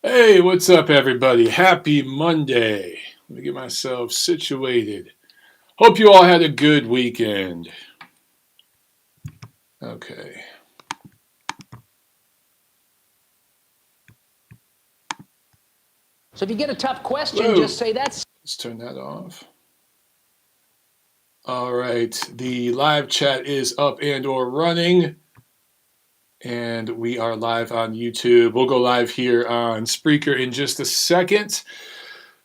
Hey, what's up, everybody? Happy Monday. Let me get myself situated. Hope you all had a good weekend. Okay. So if you get a tough question, Hello. just say that's. Let's turn that off. All right. The live chat is up and or running. And we are live on YouTube. We'll go live here on Spreaker in just a second.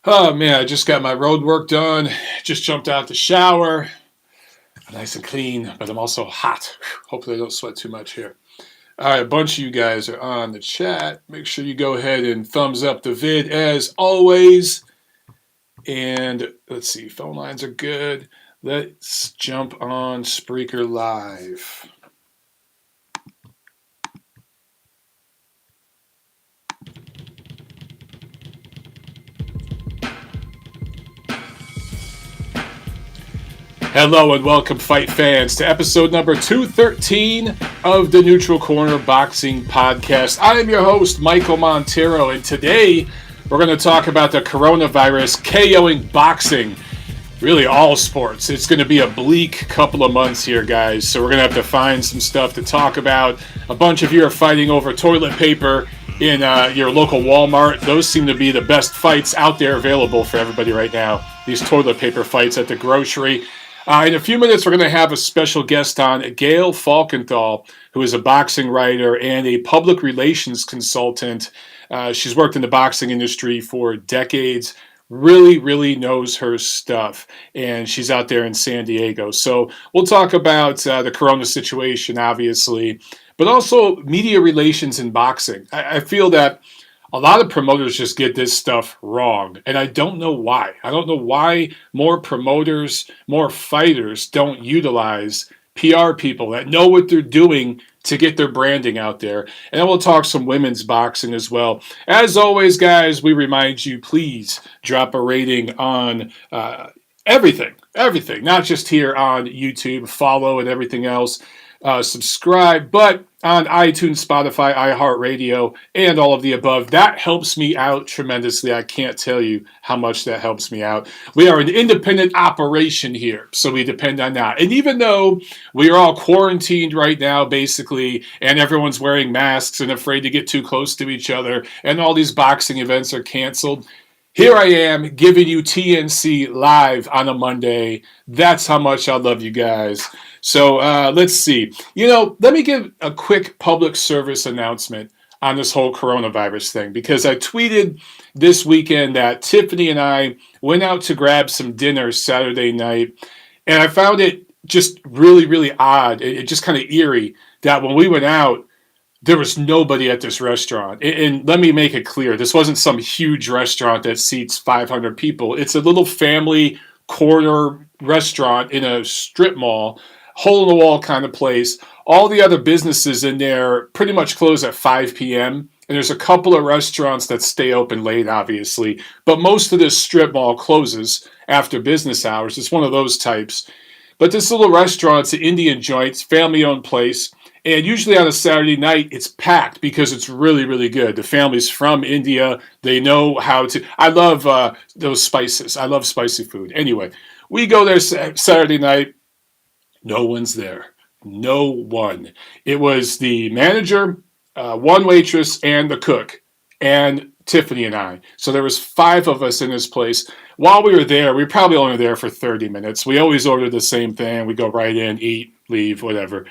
Oh, man, I just got my road work done. Just jumped out the shower. Nice and clean, but I'm also hot. Hopefully I don't sweat too much here. All right, a bunch of you guys are on the chat. Make sure you go ahead and thumbs up the vid as always. And let's see, phone lines are good. Let's jump on Spreaker Live. Hello and welcome, fight fans, to episode number 213 of the Neutral Corner Boxing Podcast. I am your host, Michael Montero, and today we're going to talk about the coronavirus KOing boxing, really all sports. It's going to be a bleak couple of months here, guys, so we're going to have to find some stuff to talk about. A bunch of you are fighting over toilet paper in your local Walmart. Those seem to be the best fights out there available for everybody right now, these toilet paper fights at the grocery. In a few minutes, we're going to have a special guest on, Gail Falkenthal, who is a boxing writer and a public relations consultant. She's worked in the boxing industry for decades, really knows her stuff, and she's out there in San Diego. So we'll talk about the corona situation, obviously, but also media relations in boxing. I feel that a lot of promoters just get this stuff wrong, and I don't know why. I don't know why more promoters, more fighters don't utilize PR people that know what they're doing to get their branding out there. And then we'll talk some women's boxing as well. As always, guys, we remind you, please drop a rating on everything, not just here on YouTube, follow and everything else. Subscribe, but on iTunes, Spotify, iHeartRadio, and all of the above. That helps me out tremendously. I can't tell you how much that helps me out. We are an independent operation here, so we depend on that. And even though we are all quarantined right now, basically, and everyone's wearing masks and afraid to get too close to each other, and all these boxing events are canceled, here I am giving you TNC live on a Monday. That's how much I love you guys. So let's see. Let me give a quick public service announcement on this whole coronavirus thing, because I tweeted this weekend that Tiffany and I went out to grab some dinner Saturday night, and I found it just really odd. It just kind of eerie that when we went out, there was nobody at this restaurant. And let me make it clear, this wasn't some huge restaurant that seats 500 people. It's a little family corner restaurant in a strip mall, hole in the wall kind of place. All the other businesses in there pretty much close at 5 p.m. And there's a couple of restaurants that stay open late, obviously. But most of this strip mall closes after business hours. It's one of those types. But this little restaurant, it's an Indian joint, family-owned place. And usually on a Saturday night, it's packed because it's really good. The family's from India. They know how to. I love those spices. I love spicy food. Anyway, we go there Saturday night. No one's there. No one. It was the manager, one waitress, and the cook, and Tiffany and I. So there was 5 of us in this place. While we were there, we were probably only there for 30 minutes. We always order the same thing. We go right in, eat, leave, whatever.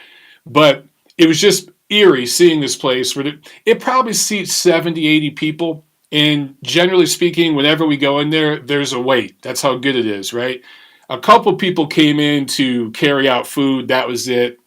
But it was just eerie seeing this place where it probably seats 70, 80 people. And generally speaking, whenever we go in there, there's a wait. That's how good it is, right? A couple people came in to carry out food. That was it.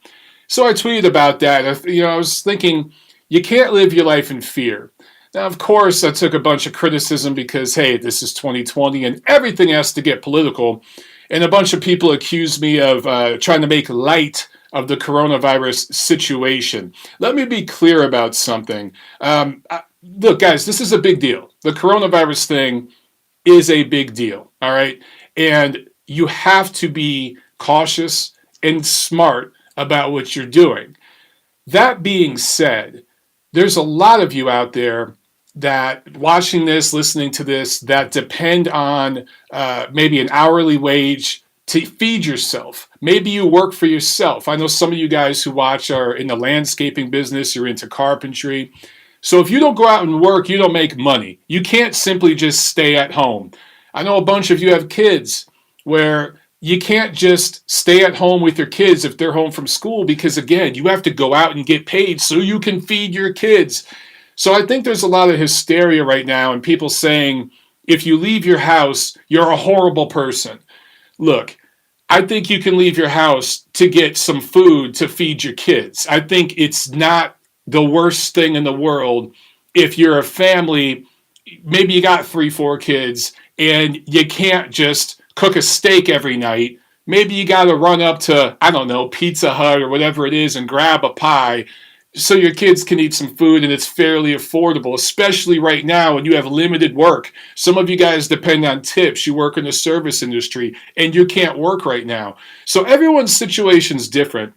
So I tweeted about that. I was thinking, you can't live your life in fear. Now, of course, I took a bunch of criticism because, hey, this is 2020 and everything has to get political. And a bunch of people accused me of trying to make light of the coronavirus situation. Let me be clear about something. Look, guys, this is a big deal. The coronavirus thing is a big deal, all right? And you have to be cautious and smart about what you're doing. That being said, there's a lot of you out there that watching this, listening to this, that depend on maybe an hourly wage to feed yourself. Maybe you work for yourself. I know some of you guys who watch are in the landscaping business, you're into carpentry. So if you don't go out and work, you don't make money. You can't simply just stay at home. I know a bunch of you have kids where you can't just stay at home with your kids if they're home from school because, again, you have to go out and get paid so you can feed your kids. So I think there's a lot of hysteria right now and people saying, if you leave your house, you're a horrible person. Look, I think you can leave your house to get some food to feed your kids. I think it's not the worst thing in the world if you're a family, maybe you got 3, 4 kids, and you can't just cook a steak every night. Maybe you got to run up to, I don't know, Pizza Hut or whatever it is and grab a pie so your kids can eat some food and it's fairly affordable, especially right now when you have limited work. Some of you guys depend on tips. You work in the service industry and you can't work right now. So everyone's situation is different.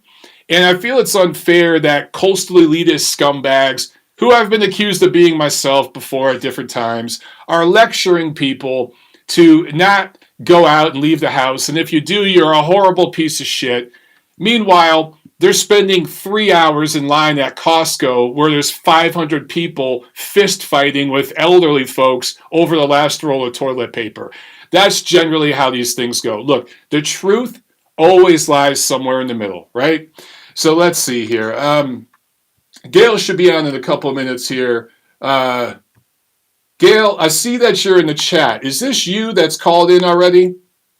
And I feel it's unfair that coastal elitist scumbags, who I've been accused of being myself before at different times, are lecturing people to not go out and leave the house. And if you do, you're a horrible piece of shit. Meanwhile, they're spending 3 hours in line at Costco where there's 500 people fist fighting with elderly folks over the last roll of toilet paper. That's generally how these things go. Look, the truth always lies somewhere in the middle, right? So let's see here. Gail should be on in a couple of minutes here. Gail, I see that you're in the chat. Is this you that's called in already?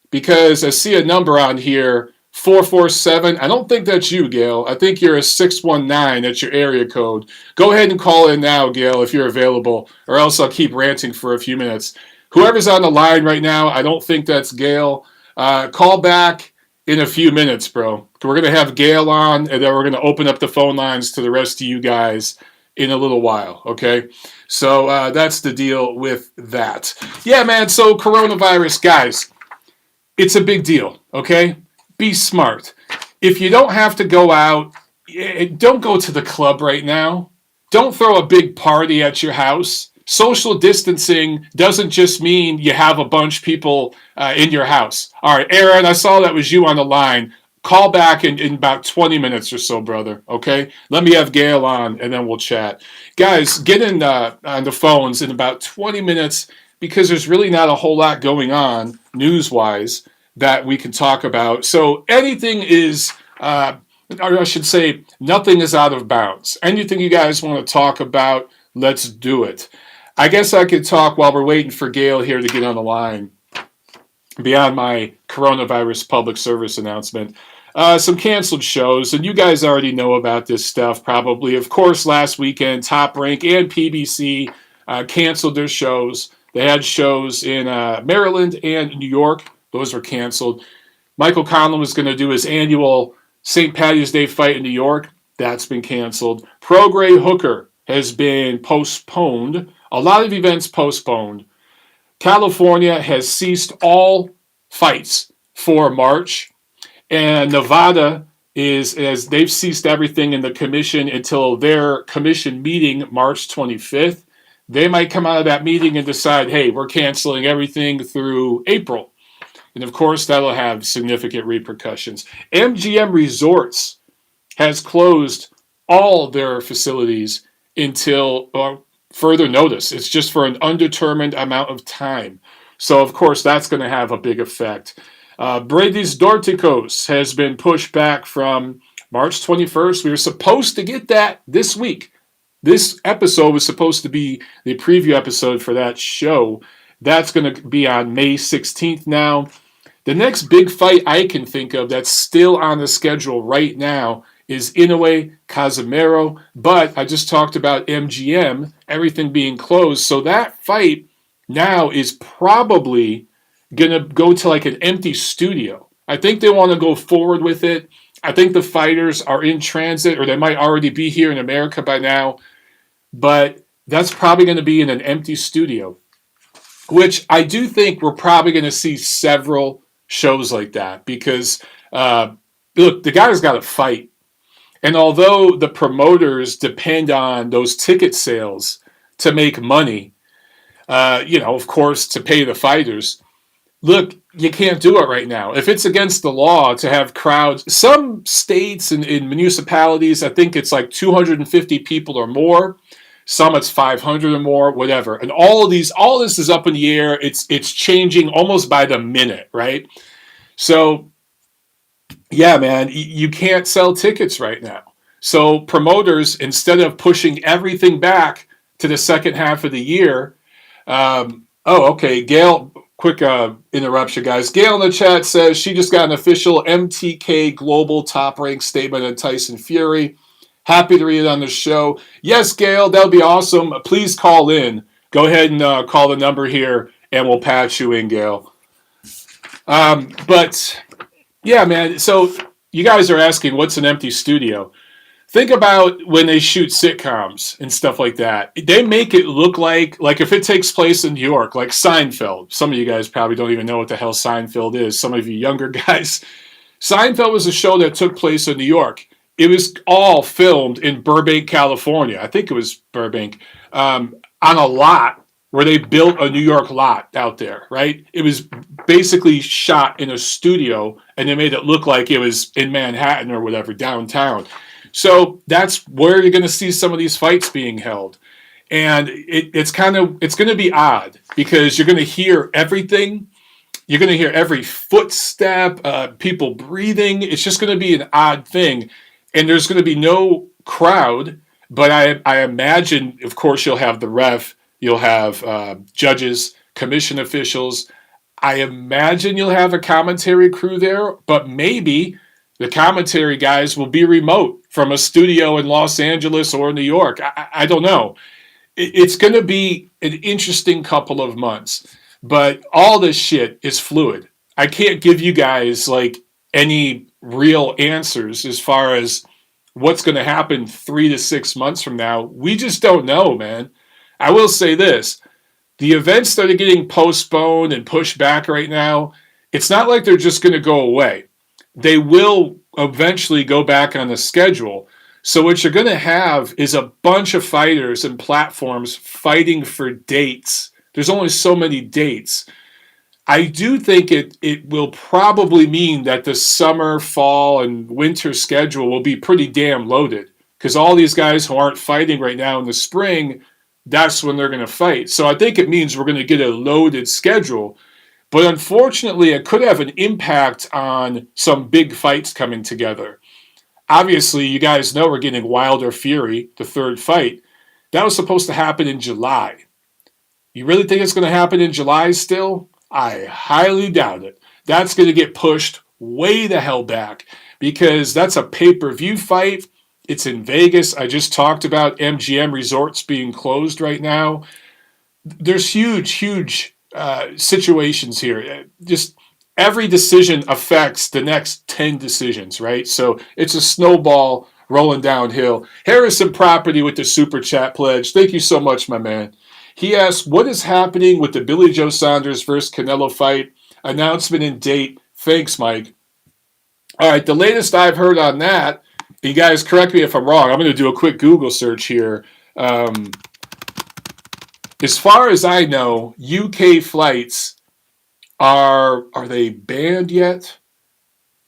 Because I see a number on here, 447. I don't think that's you, Gail. I think you're a 619. That's your area code. Go ahead and call in now, Gail, if you're available, or else I'll keep ranting for a few minutes. Whoever's on the line right now, I don't think that's Gail. Call back in a few minutes, bro. We're going to have Gail on, and then we're going to open up the phone lines to the rest of you guys in a little while, okay? So that's the deal with that. Yeah, man, so coronavirus, guys, it's a big deal, okay? Be smart. If you don't have to go out, don't go to the club right now. Don't throw a big party at your house. Social distancing doesn't just mean you have a bunch of people in your house. All right, Aaron, I saw that was you on the line. Call back in about 20 minutes or so, brother, okay? Let me have Gail on, and then we'll chat. Guys, get in on the phones in about 20 minutes because there's really not a whole lot going on news-wise that we can talk about. So anything is, or I should say, nothing is out of bounds. Anything you guys want to talk about, let's do it. I guess I could talk while we're waiting for Gail here to get on the line beyond my coronavirus public service announcement. Some canceled shows, and you guys already know about this stuff probably. Of course, last weekend, Top Rank and PBC canceled their shows. They had shows in Maryland and New York. Those were canceled. Michael Conlon was going to do his annual St. Patty's Day fight in New York. That's been canceled. Pro Gray Hooker has been postponed. A lot of events postponed. California has ceased all fights for March. And Nevada as they've ceased everything in the commission until their commission meeting March 25th. They might come out of that meeting and decide, hey, we're canceling everything through April. And of course, that'll have significant repercussions. MGM Resorts has closed all their facilities until further notice. It's just for an undetermined amount of time. So, of course, that's going to have a big effect. Brady's Dorticos has been pushed back from March 21st. We were supposed to get that this week. This episode was supposed to be the preview episode for that show. That's going to be on May 16th now. The next big fight I can think of that's still on the schedule right now is Inoue Casimero. But I just talked about MGM, everything being closed. So that fight now is probably going to go to like an empty studio. I think they want to go forward with it. I think the fighters are in transit, or they might already be here in America by now. But that's probably going to be in an empty studio, which I do think we're probably going to see several shows like that because, look, the guy's got to fight. And although the promoters depend on those ticket sales to make money, of course, to pay the fighters. Look, you can't do it right now. If it's against the law to have crowds, some states and in municipalities, I think it's like 250 people or more. Some it's 500 or more, whatever. And all this is up in the air. It's changing almost by the minute, right? So, yeah, man, you can't sell tickets right now. So promoters, instead of pushing everything back to the second half of the year, okay, Gail, quick interruption, guys. Gail in the chat says she just got an official MTK Global top rank statement on Tyson Fury. Happy to read it on the show. Yes, Gail, that would be awesome. Please call in. Go ahead and call the number here, and we'll patch you in, Gail. But, yeah, man, so you guys are asking, what's an empty studio? Think about when they shoot sitcoms and stuff like that. They make it look like if it takes place in New York, like Seinfeld. Some of you guys probably don't even know what the hell Seinfeld is. Some of you younger guys. Seinfeld was a show that took place in New York. It was all filmed in Burbank, California. I think it was Burbank, on a lot where they built a New York lot out there, right? It was basically shot in a studio, and they made it look like it was in Manhattan or whatever, downtown. So that's where you're going to see some of these fights being held. And it's going to be odd because you're going to hear everything. You're going to hear every footstep, people breathing. It's just going to be an odd thing. And there's going to be no crowd, but I imagine, of course, you'll have the ref, you'll have judges, commission officials. I imagine you'll have a commentary crew there, but maybe the commentary guys will be remote from a studio in Los Angeles or New York. I don't know. It's going to be an interesting couple of months, but all this shit is fluid. I can't give you guys like any real answers as far as what's going to happen 3 to 6 months from now. We just don't know, man. I will say this. The events that are getting postponed and pushed back right now, it's not like they're just going to go away. They will eventually go back on the schedule. So what you're going to have is a bunch of fighters and platforms fighting for dates. There's only so many dates. I do think it will probably mean that the summer, fall, and winter schedule will be pretty damn loaded because all these guys who aren't fighting right now in the spring, that's when they're going to fight. So I think it means we're going to get a loaded schedule. But unfortunately, it could have an impact on some big fights coming together. Obviously, you guys know we're getting Wilder Fury, the third fight. That was supposed to happen in July. You really think it's going to happen in July still? I highly doubt it. That's going to get pushed way the hell back because that's a pay-per-view fight. It's in Vegas. I just talked about MGM resorts being closed right now. There's huge situations here. Just every decision affects the next 10 decisions, right? So it's a snowball rolling downhill. Harrison Property with the Super Chat pledge. Thank you so much, my man. He asks, what is happening with the Billy Joe Saunders versus Canelo fight? Announcement and date. Thanks, Mike. All right, the latest I've heard on that, you guys correct me if I'm wrong. I'm going to do a quick Google search here. As far as I know, UK flights are they banned yet?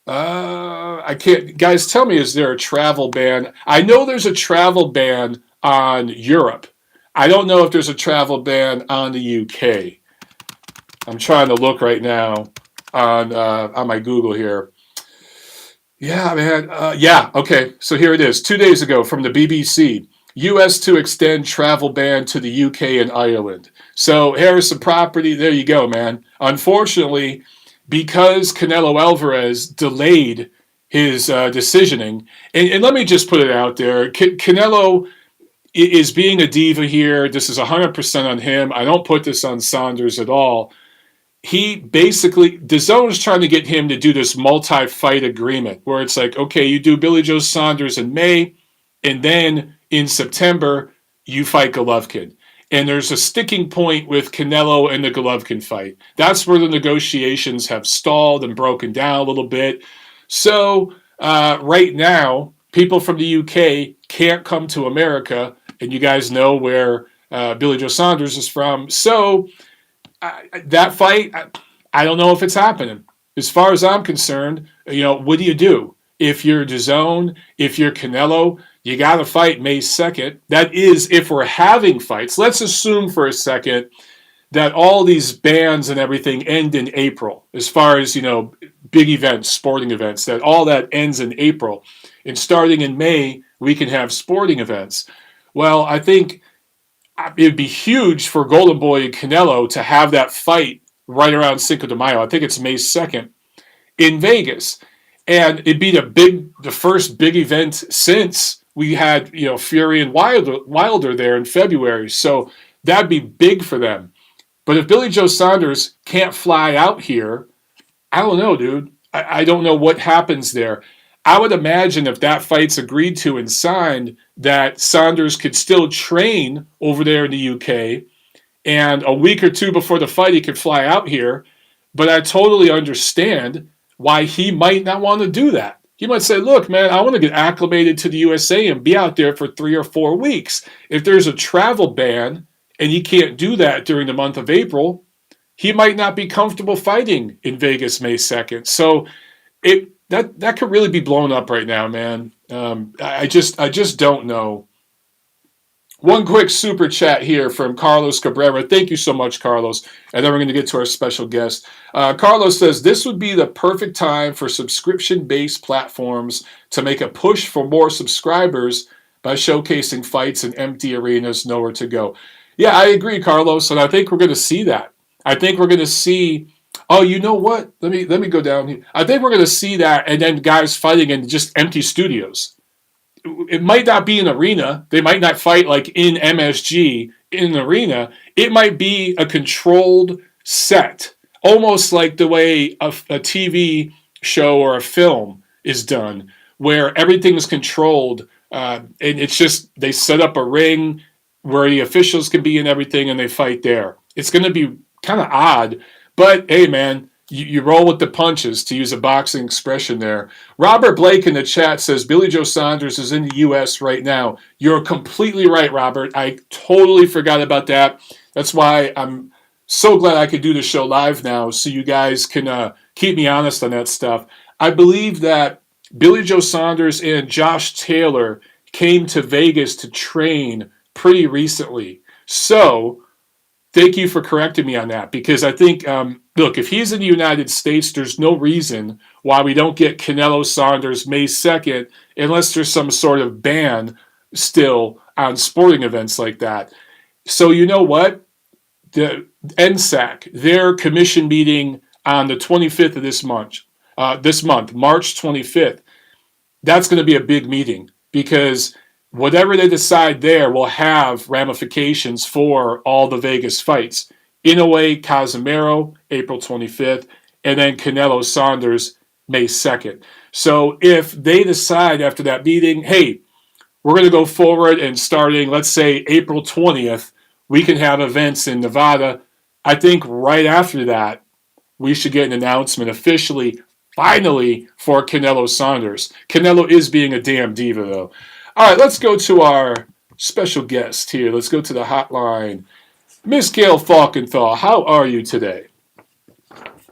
I can't. Guys, tell me, is there a travel ban? I know there's a travel ban on Europe. I don't know if there's a travel ban on the UK. I'm trying to look right now on my Google here. Yeah, man. Yeah, okay. So here it is. 2 days ago from the BBC. U.S. to extend travel ban to the UK and Ireland. So Harrison Property, there you go, man. Unfortunately, because Canelo Alvarez delayed his decisioning, and let me just put it out there, Canelo is being a diva here. This is 100% on him. I don't put this on Saunders at all. He basically, DAZN is trying to get him to do this multi-fight agreement where it's like, okay, you do Billy Joe Saunders in May, and then in September, you fight Golovkin. And there's a sticking point with Canelo and the Golovkin fight. That's where the negotiations have stalled and broken down a little bit. So right now, people from the UK can't come to America, and you guys know where Billy Joe Saunders is from. So that fight, I don't know if it's happening. As far as I'm concerned, what do you do? If you're DAZN, if you're Canelo, you got to fight May 2nd. That is, if we're having fights. Let's assume for a second that all these bans and everything end in April, as far as, big events, sporting events, that all that ends in April. And starting in May, we can have sporting events. Well, I think it'd be huge for Golden Boy and Canelo to have that fight right around Cinco de Mayo. I think it's May 2nd in Vegas. And it'd be the first big event since we had, Fury and Wilder there in February. So that'd be big for them. But if Billy Joe Saunders can't fly out here, I don't know, dude. I don't know what happens there. I would imagine if that fight's agreed to and signed, that Saunders could still train over there in the UK, and a week or two before the fight, he could fly out here. But I totally understand why he might not want to do that. He might say, look, man, I want to get acclimated to the USA and be out there for 3 or 4 weeks. If there's a travel ban and he can't do that during the month of April, he might not be comfortable fighting in Vegas May 2nd. So that could really be blown up right now, man. I just don't know. One quick super chat here from Carlos Cabrera. Thank you so much, Carlos. And then we're going to get to our special guest. Carlos says, this would be the perfect time for subscription-based platforms to make a push for more subscribers by showcasing fights in empty arenas, nowhere to go. Yeah, I agree, Carlos, and I think we're going to see that. I think we're going to see, oh, you know what? Let me go down here. I think we're going to see that, and then guys fighting in just empty studios. It might not be an arena. They might not fight like in MSG in an arena. It might be a controlled set, almost like the way a TV show or a film is done, where everything is controlled. And it's just they set up a ring where the officials can be and everything, and they fight there. It's going to be kind of odd, but hey, man, you roll with the punches, to use a boxing expression there. Robert Blake in the chat says, Billy Joe Saunders is in the U.S. right now. You're completely right, Robert. I totally forgot about that. That's why I'm so glad I could do the show live now, so you guys can keep me honest on that stuff. I believe that Billy Joe Saunders and Josh Taylor came to Vegas to train pretty recently. So thank you for correcting me on that, because I think, look, if he's in the United States, there's no reason why we don't get Canelo Saunders May 2nd, unless there's some sort of ban still on sporting events like that. So you know what? The NSAC, their commission meeting on the 25th of this month, March 25th, that's going to be a big meeting, because whatever they decide there will have ramifications for all the Vegas fights. Inoue, Casimero, April 25th, and then Canelo Saunders, May 2nd. So if they decide after that meeting, hey, we're going to go forward and starting, let's say, April 20th, we can have events in Nevada, I think right after that, we should get an announcement officially, finally, for Canelo Saunders. Canelo is being a damn diva, though. All right, let's go to our special guest here. Let's go to the hotline. Miss Gail Falkenthal, how are you today?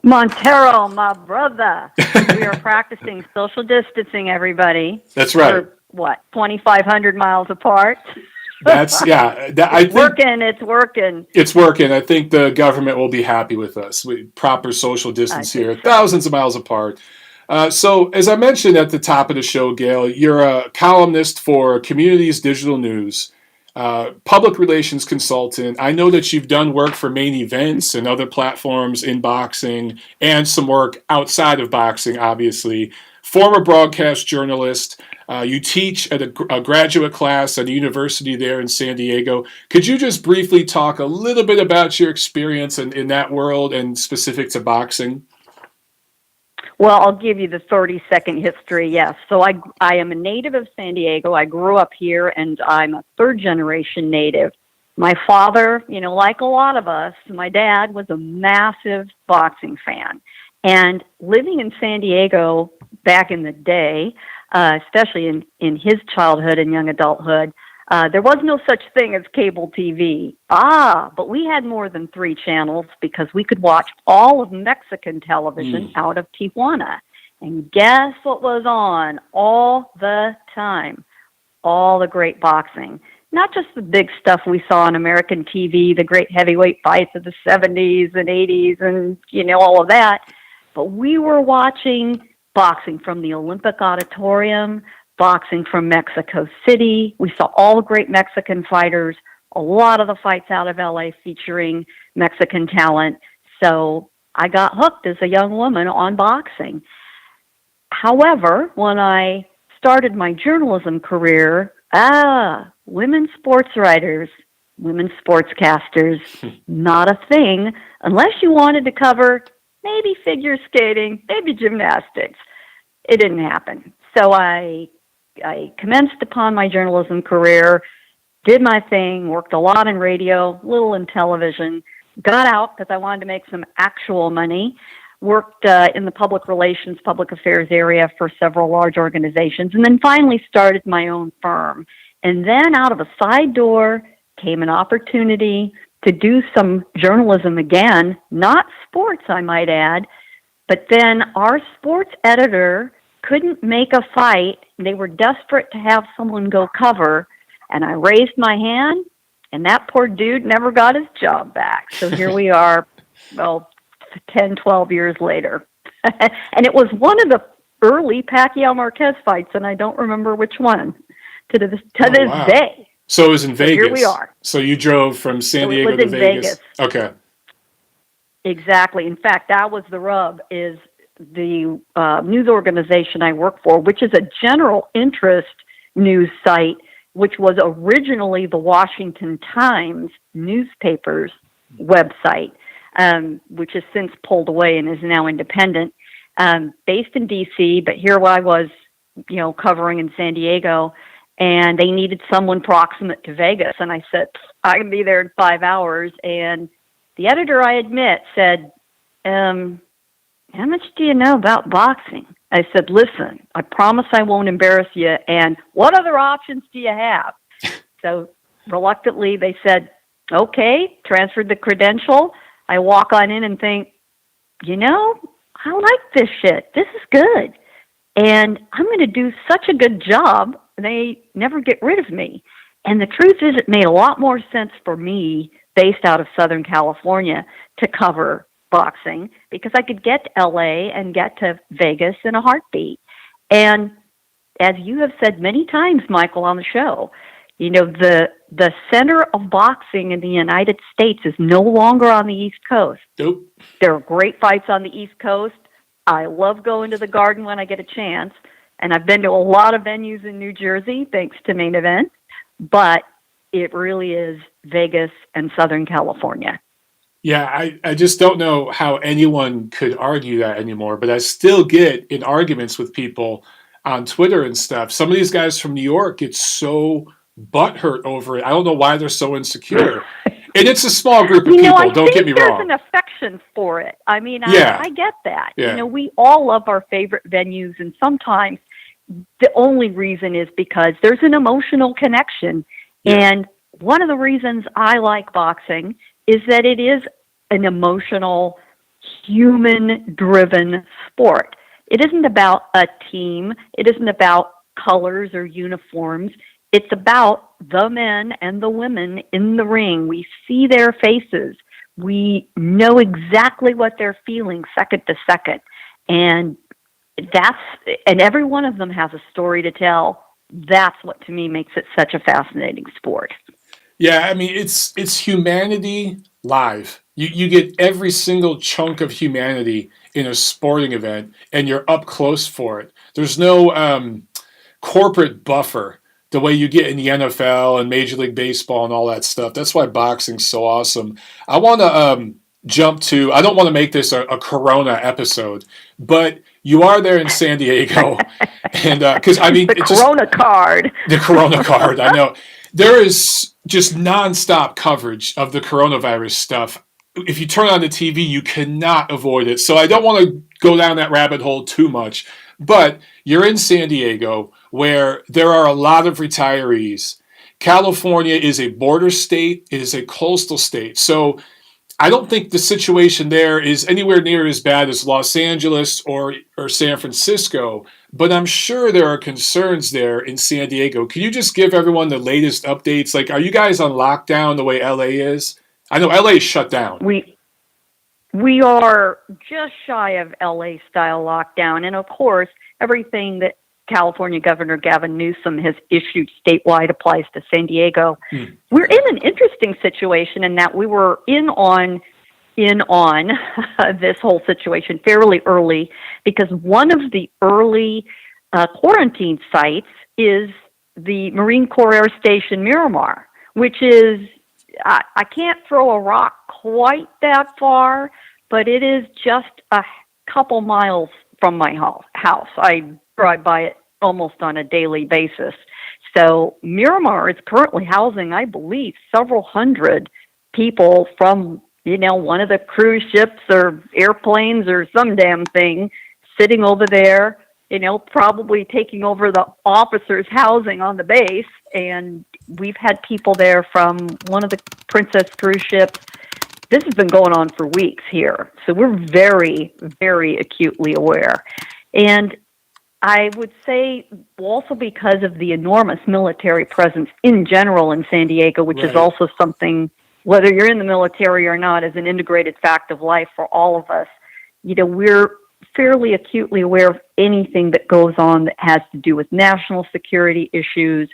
Montero, my brother. We are practicing social distancing, everybody. That's right. We're, what, 2,500 miles apart? That's, yeah. It's working. It's working. I think the government will be happy with us. Proper social distance here, so. Thousands of miles apart. So, as I mentioned at the top of the show, Gail, you're a columnist for Communities Digital News, public relations consultant. I know that you've done work for Main Events and other platforms in boxing, and some work outside of boxing, obviously. Former broadcast journalist. You teach at a graduate class at a university there in San Diego. Could you just briefly talk a little bit about your experience in that world and specific to boxing? Well, I'll give you the 30-second history, yes. So I am a native of San Diego. I grew up here, and I'm a third-generation native. My father, like a lot of us, my dad was a massive boxing fan. And living in San Diego back in the day, especially in his childhood and young adulthood, There was no such thing as cable TV. But we had more than 3 channels because we could watch all of Mexican television out of Tijuana. And guess what was on all the time? All the great boxing. Not just the big stuff we saw on American TV, the great heavyweight fights of the 70s and 80s and, all of that. But we were watching boxing from the Olympic Auditorium, boxing from Mexico City. We saw all the great Mexican fighters, a lot of the fights out of LA featuring Mexican talent. So I got hooked as a young woman on boxing. However, when I started my journalism career, women sports writers, women sportscasters, not a thing unless you wanted to cover maybe figure skating, maybe gymnastics. It didn't happen. So I commenced upon my journalism career, did my thing, worked a lot in radio, little in television, got out because I wanted to make some actual money, worked in the public relations, public affairs area for several large organizations, and then finally started my own firm. And then out of a side door came an opportunity to do some journalism again, not sports, I might add, but then our sports editor couldn't make a fight. They were desperate to have someone go cover, and I raised my hand, and that poor dude never got his job back. So here we are, 10, 12 years later. And it was one of the early Pacquiao-Marquez fights, and I don't remember which one to this Wow. day. So it was in Vegas. Here we are. So you drove from San Diego to Vegas. Okay. Exactly. In fact, that was the rub, is the news organization I work for, which is a general interest news site, which was originally the Washington Times newspaper's website, which has since pulled away and is now independent, based in D.C., but here I was, covering in San Diego, and they needed someone proximate to Vegas. And I said, I can be there in 5 hours. And the editor, I admit, said, how much do you know about boxing? I said, listen, I promise I won't embarrass you. And what other options do you have? So reluctantly, they said, okay, transferred the credential. I walk on in and think, I like this shit. This is good. And I'm going to do such a good job, they never get rid of me. And the truth is, it made a lot more sense for me, based out of Southern California, to cover boxing, because I could get to LA and get to Vegas in a heartbeat. And as you have said many times, Michael, on the show, the center of boxing in the United States is no longer on the East Coast. Nope. There are great fights on the East Coast. I love going to the Garden when I get a chance, and I've been to a lot of venues in New Jersey, thanks to Main Event, but it really is Vegas and Southern California. Yeah, I just don't know how anyone could argue that anymore, but I still get in arguments with people on Twitter and stuff. Some of these guys from New York get so butthurt over it. I don't know why they're so insecure. And it's a small group of people, don't get me wrong. I think there's an affection for it. I mean, Yeah. I get that. Yeah. We all love our favorite venues, and sometimes the only reason is because there's an emotional connection. Yeah. And one of the reasons I like boxing is that it is an emotional, human-driven sport. It isn't about a team. It isn't about colors or uniforms. It's about the men and the women in the ring. We see their faces. We know exactly what they're feeling second to second. And every one of them has a story to tell. That's what, to me, makes it such a fascinating sport. Yeah, I mean, it's humanity live. You get every single chunk of humanity in a sporting event, and you're up close for it. There's no corporate buffer the way you get in the NFL and Major League Baseball and all that stuff. That's why boxing's so awesome. I want to jump to, I don't want to make this a Corona episode, but you are there in San Diego. And because, I mean, the Corona card. The Corona card, I know. There is just nonstop coverage of the coronavirus stuff. If you turn on the TV, you cannot avoid it. So I don't want to go down that rabbit hole too much. But you're in San Diego, where there are a lot of retirees. California is a border state. It is a coastal state. So I don't think the situation there is anywhere near as bad as Los Angeles or San Francisco, but I'm sure there are concerns there in San Diego. Can you just give everyone the latest updates? Like, are you guys on lockdown the way LA is? I know LA is shut down. We are just shy of LA style lockdown, and of course, everything that California Governor Gavin Newsom has issued statewide applies to San Diego. We're in an interesting situation in that we were in on this whole situation fairly early, because one of the early quarantine sites is the Marine Corps Air Station Miramar, which is, I can't throw a rock quite that far, but it is just a couple miles from my house. I drive by it almost on a daily basis. So Miramar is currently housing, I believe, several hundred people from, one of the cruise ships or airplanes or some damn thing sitting over there, probably taking over the officers' housing on the base. And we've had people there from one of the Princess cruise ships. This has been going on for weeks here. So we're very, very acutely aware. And I would say also because of the enormous military presence in general in San Diego, which is also something, whether you're in the military or not, is an integrated fact of life for all of us. We're fairly acutely aware of anything that goes on that has to do with national security issues.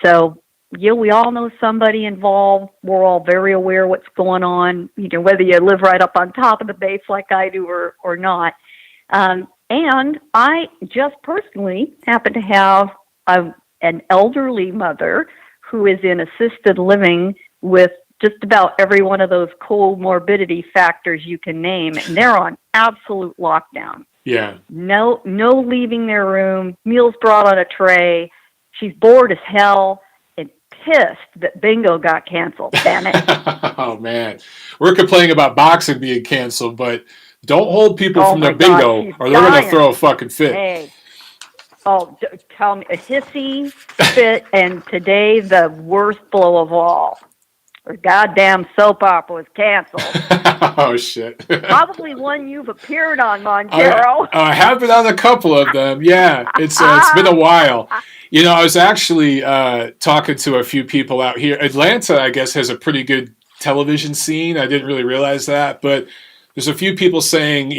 So, we all know somebody involved. We're all very aware what's going on, whether you live right up on top of the base like I do or not. And I just personally happen to have an elderly mother who is in assisted living with just about every one of those comorbidity factors you can name, and they're on absolute lockdown. Yeah. No leaving their room, meals brought on a tray. She's bored as hell and pissed that bingo got canceled. Damn it. Oh, man. We're complaining about boxing being canceled, but don't hold people from their bingo or they're going to throw a fucking fit. Hey. Oh, tell me, a hissy fit, and today the worst blow of all. The goddamn soap opera was canceled. Oh, shit. Probably one you've appeared on, Montero. I have been on a couple of them. Yeah, it's been a while. I was actually talking to a few people out here. Atlanta, I guess, has a pretty good television scene. I didn't really realize that, but there's a few people saying,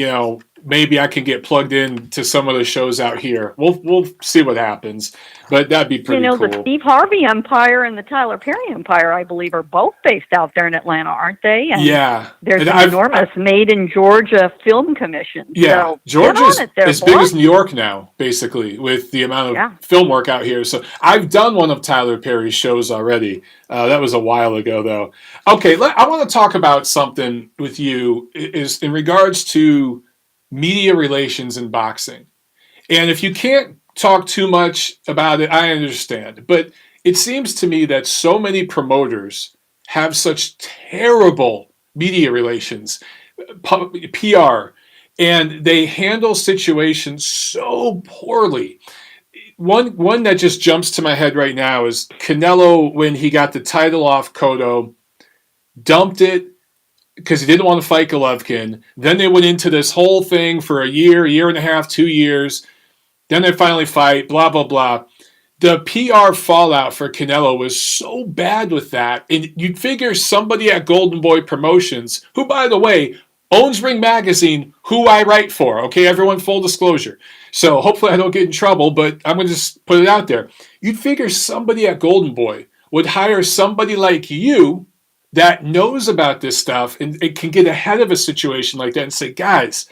maybe I can get plugged in to some of the shows out here. We'll see what happens, but that'd be pretty cool. The Steve Harvey Empire and the Tyler Perry Empire, I believe, are both based out there in Atlanta, aren't they? And yeah. There's an enormous Made in Georgia Film Commission. Yeah, so Georgia's as big as New York now, basically, with the amount of film work out here. So I've done one of Tyler Perry's shows already. That was a while ago, though. Okay, I want to talk about something with you is in regards to media relations in boxing. And if you can't talk too much about it, I understand. But it seems to me that so many promoters have such terrible media relations, PR, and they handle situations so poorly. One that just jumps to my head right now is Canelo, when he got the title off Cotto, dumped it because he didn't want to fight Golovkin. Then they went into this whole thing for a year and a half, 2 years. Then they finally fight, blah, blah, blah. The PR fallout for Canelo was so bad with that. And you'd figure somebody at Golden Boy Promotions, who, by the way, owns Ring Magazine, who I write for. Okay, everyone, full disclosure. So hopefully I don't get in trouble, but I'm going to just put it out there. You'd figure somebody at Golden Boy would hire somebody like you that knows about this stuff and it can get ahead of a situation like that and say, guys,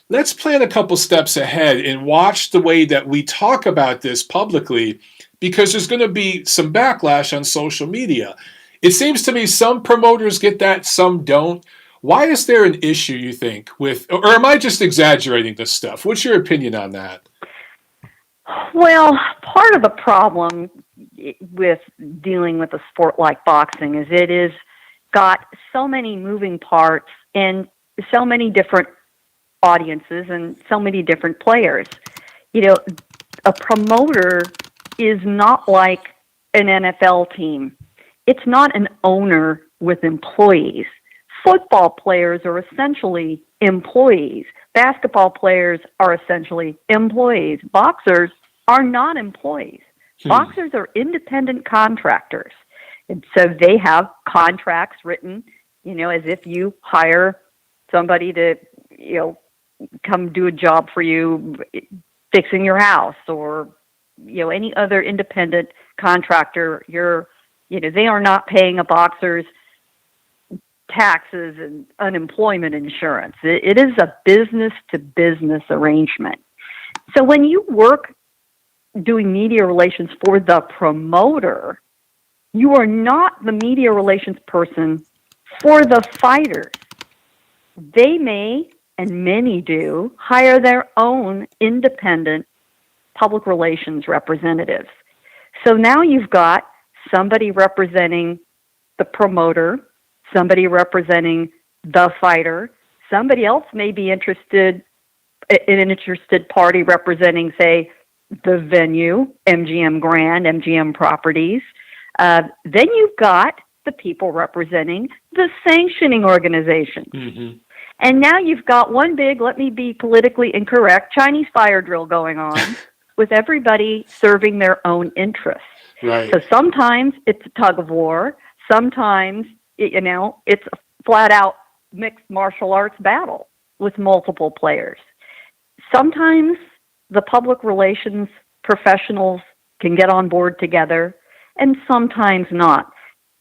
let's plan a couple steps ahead and watch the way that we talk about this publicly, because there's going to be some backlash on social media. It seems to me some promoters get that, some don't. Why is there an issue, you think, with, or am I just exaggerating this stuff? What's your opinion on that? Well, part of the problem with dealing with a sport like boxing is it is got so many moving parts and so many different audiences and so many different players. A promoter is not like an NFL team. It's not an owner with employees. Football players are essentially employees. Basketball players are essentially employees. Boxers are not employees. Boxers are independent contractors. And so they have contracts written, as if you hire somebody to, come do a job for you, fixing your house, or, any other independent contractor. They are not paying a boxer's taxes and unemployment insurance. It is a business-to-business arrangement. So when you work doing media relations for the promoter, you are not the media relations person for the fighters. They may, and many do, hire their own independent public relations representatives. So now you've got somebody representing the promoter, somebody representing the fighter, somebody else may be interested in an interested party representing, say, the venue, MGM Grand, MGM Properties. Then you've got the people representing the sanctioning organizations. Mm-hmm. And now you've got one big, let me be politically incorrect, Chinese fire drill going on with everybody serving their own interests. Right. So sometimes it's a tug of war. Sometimes, it's a flat-out mixed martial arts battle with multiple players. Sometimes the public relations professionals can get on board together, and sometimes not.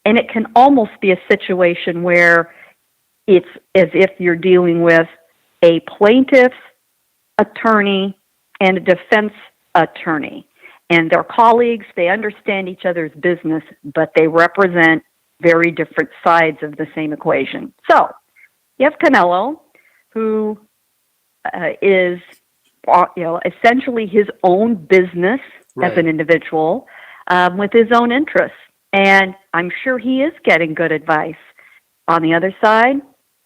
And it can almost be a situation where it's as if you're dealing with a plaintiff's attorney and a defense attorney. And they're colleagues, they understand each other's business, but they represent very different sides of the same equation. So you have Canelo, who is essentially his own business as an individual with his own interests. And I'm sure he is getting good advice. On the other side,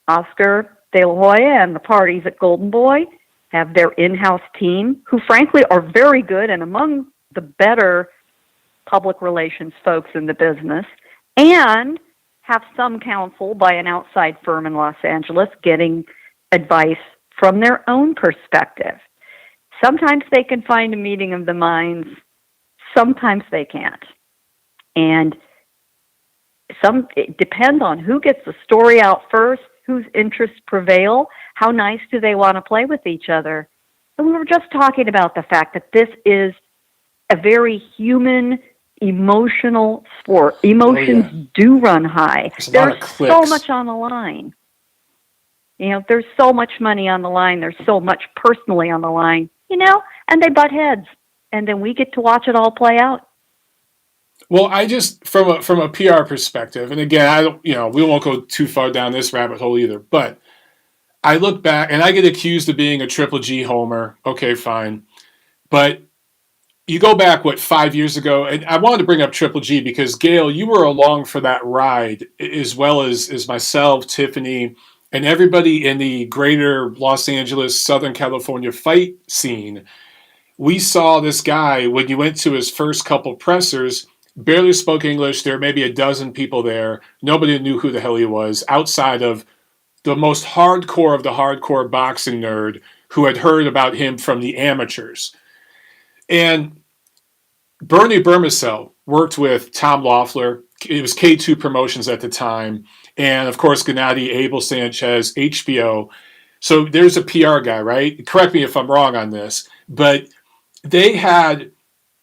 Oscar De La Hoya and the parties at Golden Boy have their in-house team, who frankly are very good and among the better public relations folks in the business, and have some counsel by an outside firm in Los Angeles getting advice from their own perspective. Sometimes they can find a meeting of the minds, sometimes they can't. And it depends on who gets the story out first, whose interests prevail, how nice do they want to play with each other. And we were just talking about the fact that this is a very human, emotional sport. Emotions do run high. There's so much on the line. There's so much money on the line. There's so much personally on the line, and they butt heads. And then we get to watch it all play out. Well, I just, from a PR perspective, and again, we won't go too far down this rabbit hole either, but I look back and I get accused of being a Triple G homer. Okay, fine. But you go back, 5 years ago, and I wanted to bring up Triple G because, Gail, you were along for that ride, as well as myself, Tiffany, and everybody in the greater Los Angeles, Southern California fight scene. We saw this guy, when you went to his first couple pressers, barely spoke English. There were maybe a dozen people there. Nobody knew who the hell he was, outside of the most hardcore of the hardcore boxing nerd who had heard about him from the amateurs. And Bernie Bermicell worked with Tom Loeffler. It was K2 Promotions at the time. And, of course, Gennady Abel Sanchez, HBO. So there's a PR guy, right? Correct me if I'm wrong on this. But they had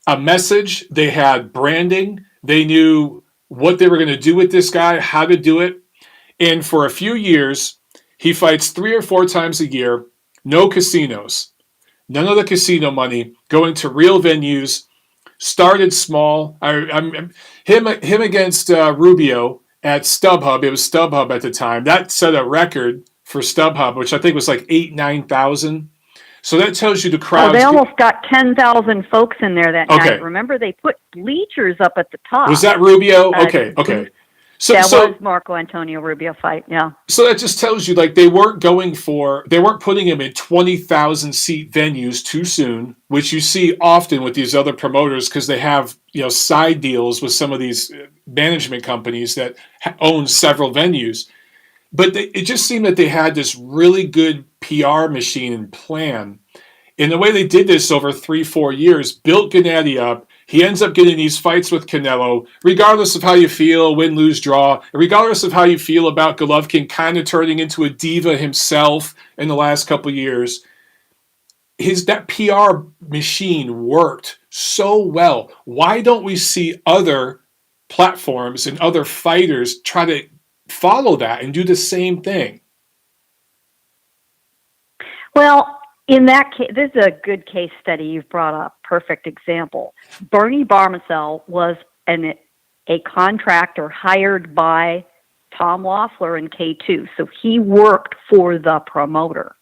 a message. They had branding. They knew what they were going to do with this guy, how to do it. And for a few years, he fights 3 or 4 times a year, no casinos, none of the casino money, going to real venues, started small. Him against Rubio at StubHub. It was StubHub at the time. That set a record for StubHub, which I think was like 9,000. So that tells you the crowd. They almost got 10,000 folks in there that night. Remember, they put bleachers up at the top. Was that Rubio? Okay. So, That so, was Marco Antonio Rubio fight. Yeah. so that just tells you, like, they weren't putting him in 20,000 seat venues too soon, which you see often with these other promoters because they have, side deals with some of these management companies that own several venues. But it just seemed that they had this really good PR machine and plan. And the way they did this over 3-4 years built Gennady up. He ends up getting these fights with Canelo, regardless of how you feel, win, lose, draw, regardless of how you feel about Golovkin kind of turning into a diva himself in the last couple of years. That PR machine worked so well. Why don't we see other platforms and other fighters try to follow that and do the same thing? Well, in that case, this is a good case study you've brought up. Perfect example. Bernie Barmacel was a contractor hired by Tom Loeffler in K2. So he worked for the promoter.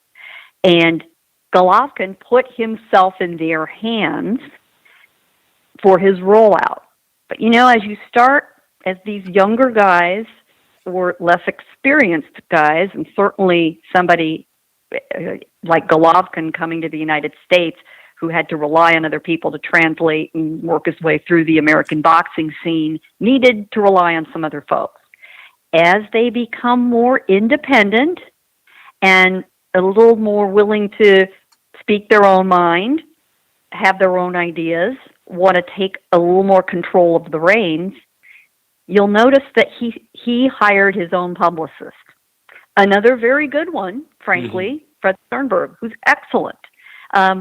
And Golovkin put himself in their hands for his rollout. But, as you start as these younger guys or less experienced guys, and certainly somebody like Golovkin coming to the United States who had to rely on other people to translate and work his way through the American boxing scene, needed to rely on some other folks. As they become more independent and a little more willing to speak their own mind, have their own ideas, want to take a little more control of the reins, you'll notice that he hired his own publicist. Another very good one, frankly, Fred Sternberg, who's excellent,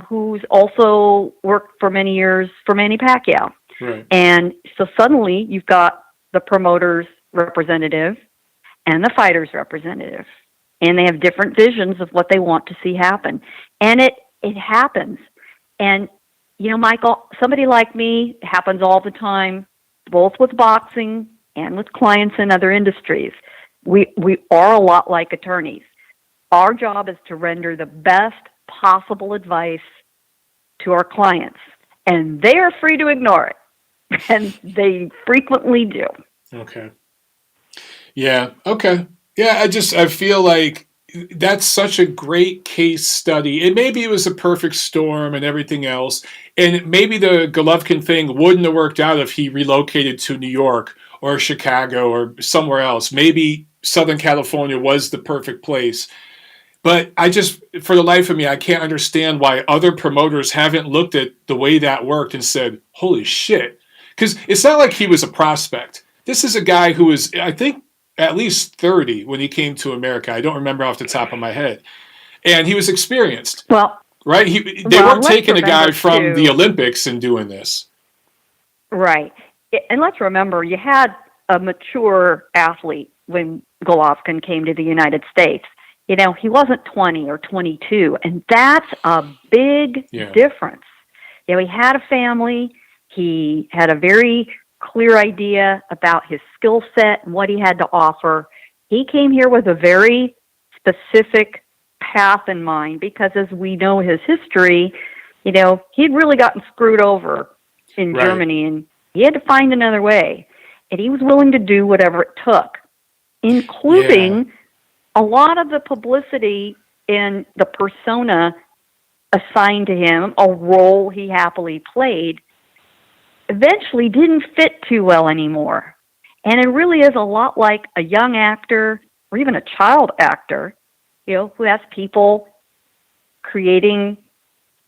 who's also worked for many years for Manny Pacquiao. Right. And so suddenly you've got the promoter's representative and the fighter's representative. And they have different visions of what they want to see happen. And it happens. And, Michael, somebody like me, it happens all the time, both with boxing and with clients in other industries. We are a lot like attorneys. Our job is to render the best possible advice to our clients, and they are free to ignore it, and they frequently do. Okay. Yeah. Okay. Yeah. I feel like that's such a great case study. And maybe it was a perfect storm and everything else. And maybe the Golovkin thing wouldn't have worked out if he relocated to New York or Chicago or somewhere else. Maybe Southern California was the perfect place. But for the life of me, I can't understand why other promoters haven't looked at the way that worked and said, holy shit. Because it's not like he was a prospect. This is a guy who was, I think, at least 30 when he came to America. I don't remember off the top of my head. And he was experienced. Well, right? They weren't taking a guy from the Olympics and doing this. Right. And let's remember, you had a mature athlete when Golovkin came to the United States. He wasn't 20 or 22, and that's a big difference. He had a family. He had a very clear idea about his skill set and what he had to offer. He came here with a very specific path in mind because, as we know his history, he'd really gotten screwed over in Germany, and he had to find another way. And he was willing to do whatever it took, including a lot of the publicity and the persona assigned to him, a role he happily played, eventually didn't fit too well anymore. And it really is a lot like a young actor or even a child actor, who has people creating,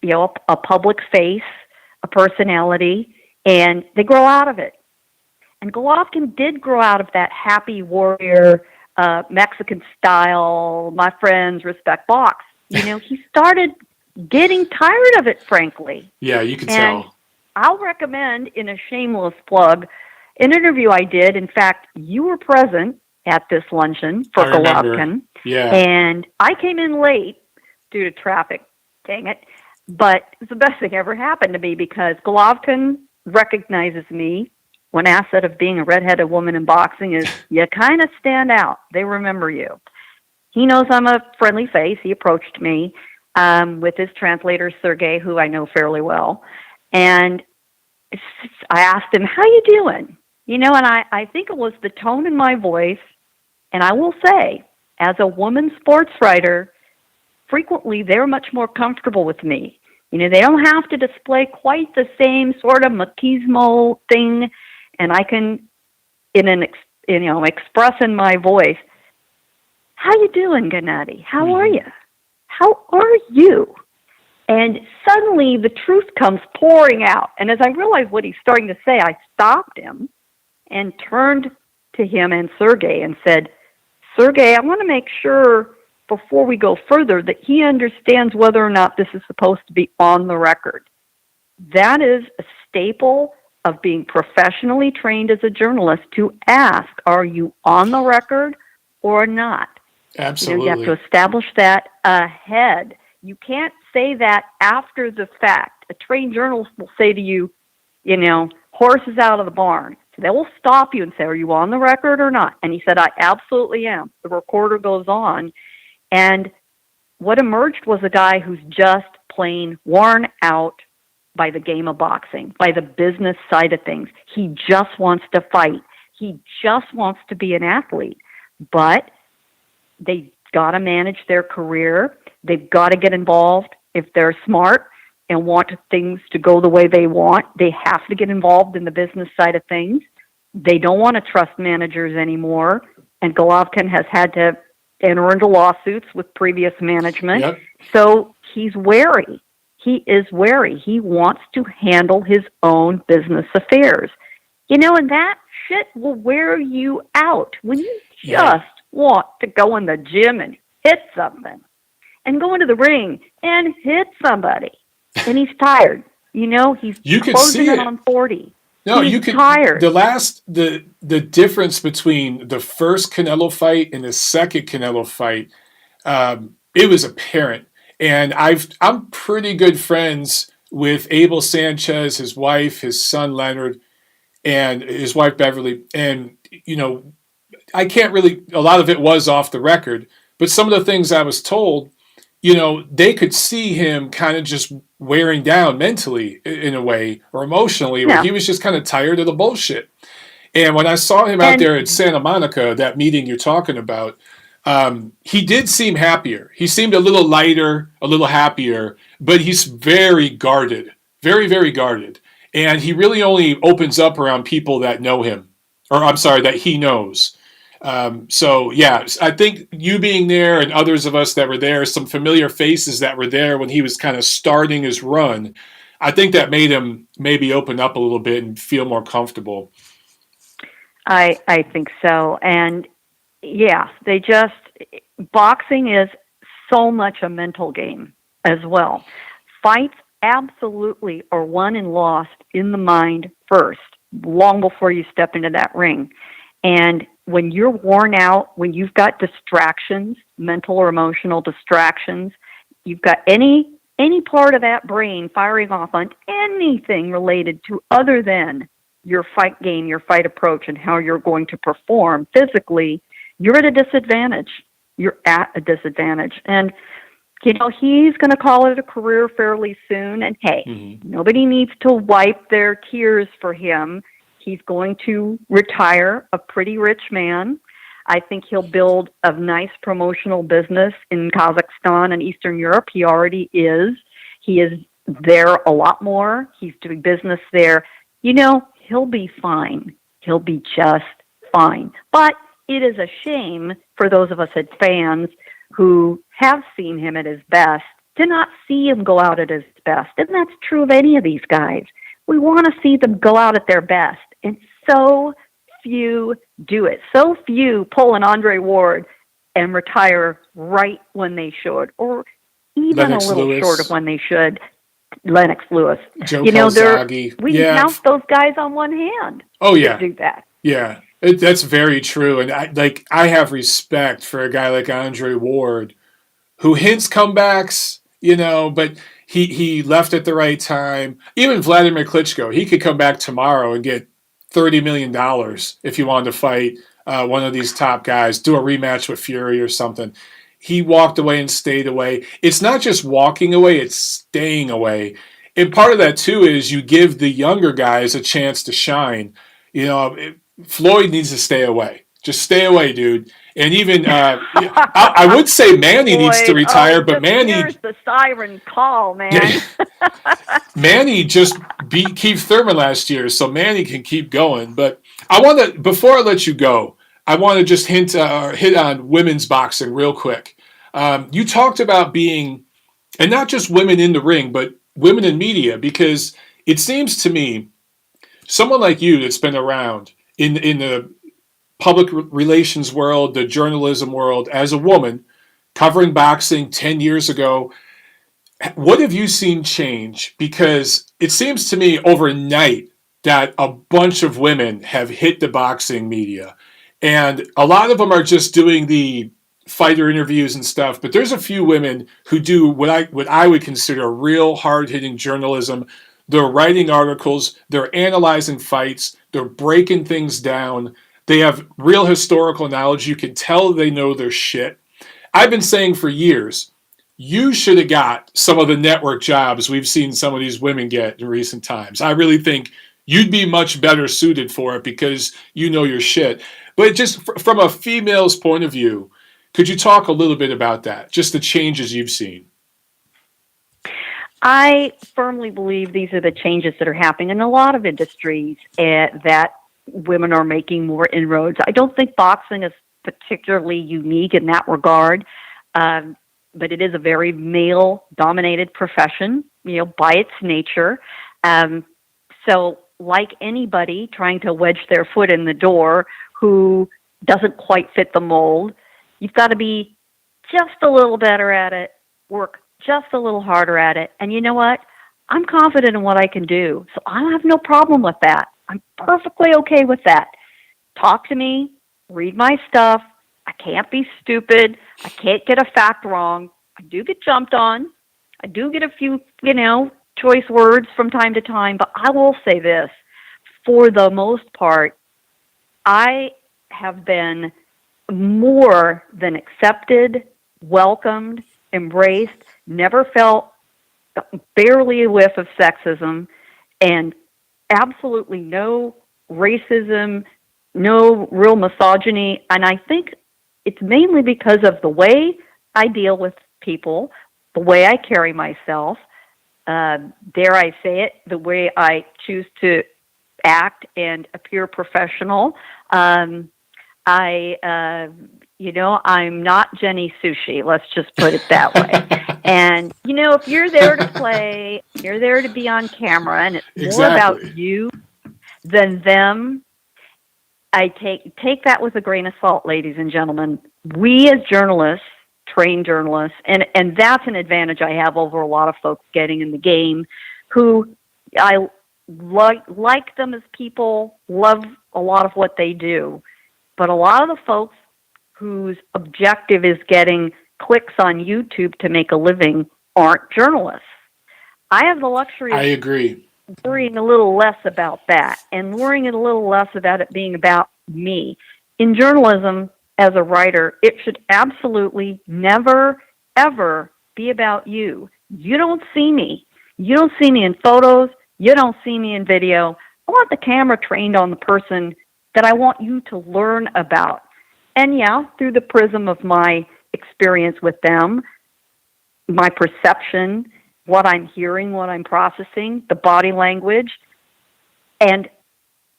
a public face, a personality, and they grow out of it. And Golovkin did grow out of that happy warrior, Mexican style, my friends respect box. He started getting tired of it, frankly. Yeah, you can tell. I'll recommend, in a shameless plug, an interview I did. In fact, you were present at this luncheon for Golovkin. Yeah. And I came in late due to traffic, dang it. But it's the best thing ever happened to me because Golovkin recognizes me. One asset of being a redheaded woman in boxing is you kind of stand out. They remember you. He knows I'm a friendly face. He approached me with his translator, Sergey, who I know fairly well. And I asked him, how you doing? And I think it was the tone in my voice. And I will say, as a woman sports writer, frequently they're much more comfortable with me. They don't have to display quite the same sort of machismo thing, and I can, express in my voice, "How you doing, Gennady? How are you? How are you?" And suddenly the truth comes pouring out. And as I realized what he's starting to say, I stopped him and turned to him and Sergey and said, "Sergey, I want to make sure before we go further that he understands whether or not this is supposed to be on the record. That is a staple of being professionally trained as a journalist, to ask, are you on the record or not?" Absolutely. You have to establish that ahead. You can't say that after the fact. A trained journalist will say to you, horse is out of the barn. So they will stop you and say, "Are you on the record or not?" And he said, "I absolutely am." The recorder goes on. And what emerged was a guy who's just plain worn out by the game of boxing, by the business side of things. He just wants to fight. He just wants to be an athlete. But they got to manage their career. They've got to get involved if they're smart and want things to go the way they want. They have to get involved in the business side of things. They don't want to trust managers anymore. And Golovkin has had to enter into lawsuits with previous management. Yep. So he's wary. He is wary. He wants to handle his own business affairs. And that shit will wear you out when you just want to go in the gym and hit something and go into the ring and hit somebody. And he's tired. He's You could closing see in it. on 40. No, he's you could. tired. The difference between the first Canelo fight and the second Canelo fight, it was apparent. And I'm pretty good friends with Abel Sanchez, his wife, his son Leonard, and his wife Beverly. And I can't really. A lot of it was off the record, but some of the things I was told, they could see him kind of just wearing down mentally in a way, or emotionally, where he was just kind of tired of the bullshit. And when I saw him out there at Santa Monica, that meeting you're talking about, he did seem happier. He seemed a little lighter, a little happier, but he's very guarded, very, very guarded. And he really only opens up around people that know him, or I'm sorry, that he knows. So yeah, I think you being there and others of us that were there, some familiar faces that were there when he was kind of starting his run, I think that made him maybe open up a little bit and feel more comfortable. I think so. And yeah, boxing is so much a mental game as well. Fights absolutely are won and lost in the mind first, long before you step into that ring. And when you're worn out, when you've got distractions, mental or emotional distractions, you've got any part of that brain firing off on anything related to other than your fight game, your fight approach, and how you're going to perform physically, you're at a disadvantage. You're at a disadvantage. And, he's going to call it a career fairly soon. And hey, nobody needs to wipe their tears for him. He's going to retire a pretty rich man. I think he'll build a nice promotional business in Kazakhstan and Eastern Europe. He already is. He is there a lot more. He's doing business there. He'll be fine. He'll be just fine. But it is a shame for those of us as fans who have seen him at his best to not see him go out at his best. And that's true of any of these guys. We want to see them go out at their best. And so few do it. So few pull an Andre Ward and retire right when they should, or even Lennox a little Lewis. Short of when they should. Lennox Lewis. Joe Calzaghe. We can count those guys on one hand. Oh, yeah. To do that. Yeah, that's very true. And I have respect for a guy like Andre Ward who hints comebacks, but he left at the right time. Even Vladimir Klitschko, he could come back tomorrow and get $30 million if he wanted to fight one of these top guys, do a rematch with Fury or something. He walked away and stayed away. It's not just walking away, it's staying away. And part of that, too, is you give the younger guys a chance to shine. Floyd needs to stay away. Just stay away, dude. And even I would say Manny needs to retire, but Manny. Here's the siren call, man. Yeah, Manny just beat Keith Thurman last year, so Manny can keep going. But I want to, before I let you go, I want to just hit on women's boxing real quick. You talked about being, and not just women in the ring, but women in media, because it seems to me, someone like you that's been around in the public relations world, the journalism world, as a woman covering boxing 10 years ago, what have you seen change? Because it seems to me overnight that a bunch of women have hit the boxing media. And a lot of them are just doing the fighter interviews and stuff. But there's a few women who do what I would consider real hard-hitting journalism. They're writing articles. They're analyzing fights. They're breaking things down. They have real historical knowledge. You can tell they know their shit. I've been saying for years, you should have got some of the network jobs we've seen some of these women get in recent times. I really think you'd be much better suited for it because you know your shit. But just from a female's point of view, could you talk a little bit about that? Just the changes you've seen. I firmly believe these are the changes that are happening in a lot of industries that women are making more inroads. I don't think boxing is particularly unique in that regard. But it is a very male-dominated profession, by its nature. So like anybody trying to wedge their foot in the door who doesn't quite fit the mold, you've got to be just a little better at it, work just a little harder at it. And you know what? I'm confident in what I can do. So I have no problem with that. I'm perfectly okay with that. Talk to me, read my stuff. I can't be stupid. I can't get a fact wrong. I do get jumped on. I do get a few, choice words from time to time. But I will say this. For the most part, I have been more than accepted, welcomed, embraced, never felt barely a whiff of sexism, and absolutely no racism, no real misogyny. And I think it's mainly because of the way I deal with people, the way I carry myself, dare I say it, the way I choose to act and appear professional. I'm not Jenny Sushi, let's just put it that way. And, if you're there to play, you're there to be on camera, and it's more about you than them, I take that with a grain of salt, ladies and gentlemen. We as journalists, trained journalists, and that's an advantage I have over a lot of folks getting in the game who I like them as people, love a lot of what they do. But a lot of the folks whose objective is getting clicks on YouTube to make a living aren't journalists. I have the luxury of worrying a little less about that and worrying a little less about it being about me. In journalism, as a writer, it should absolutely never, ever be about you. You don't see me. You don't see me in photos. You don't see me in video. I want the camera trained on the person that I want you to learn about. And yeah, through the prism of my experience with them, my perception, what I'm hearing, what I'm processing, the body language, and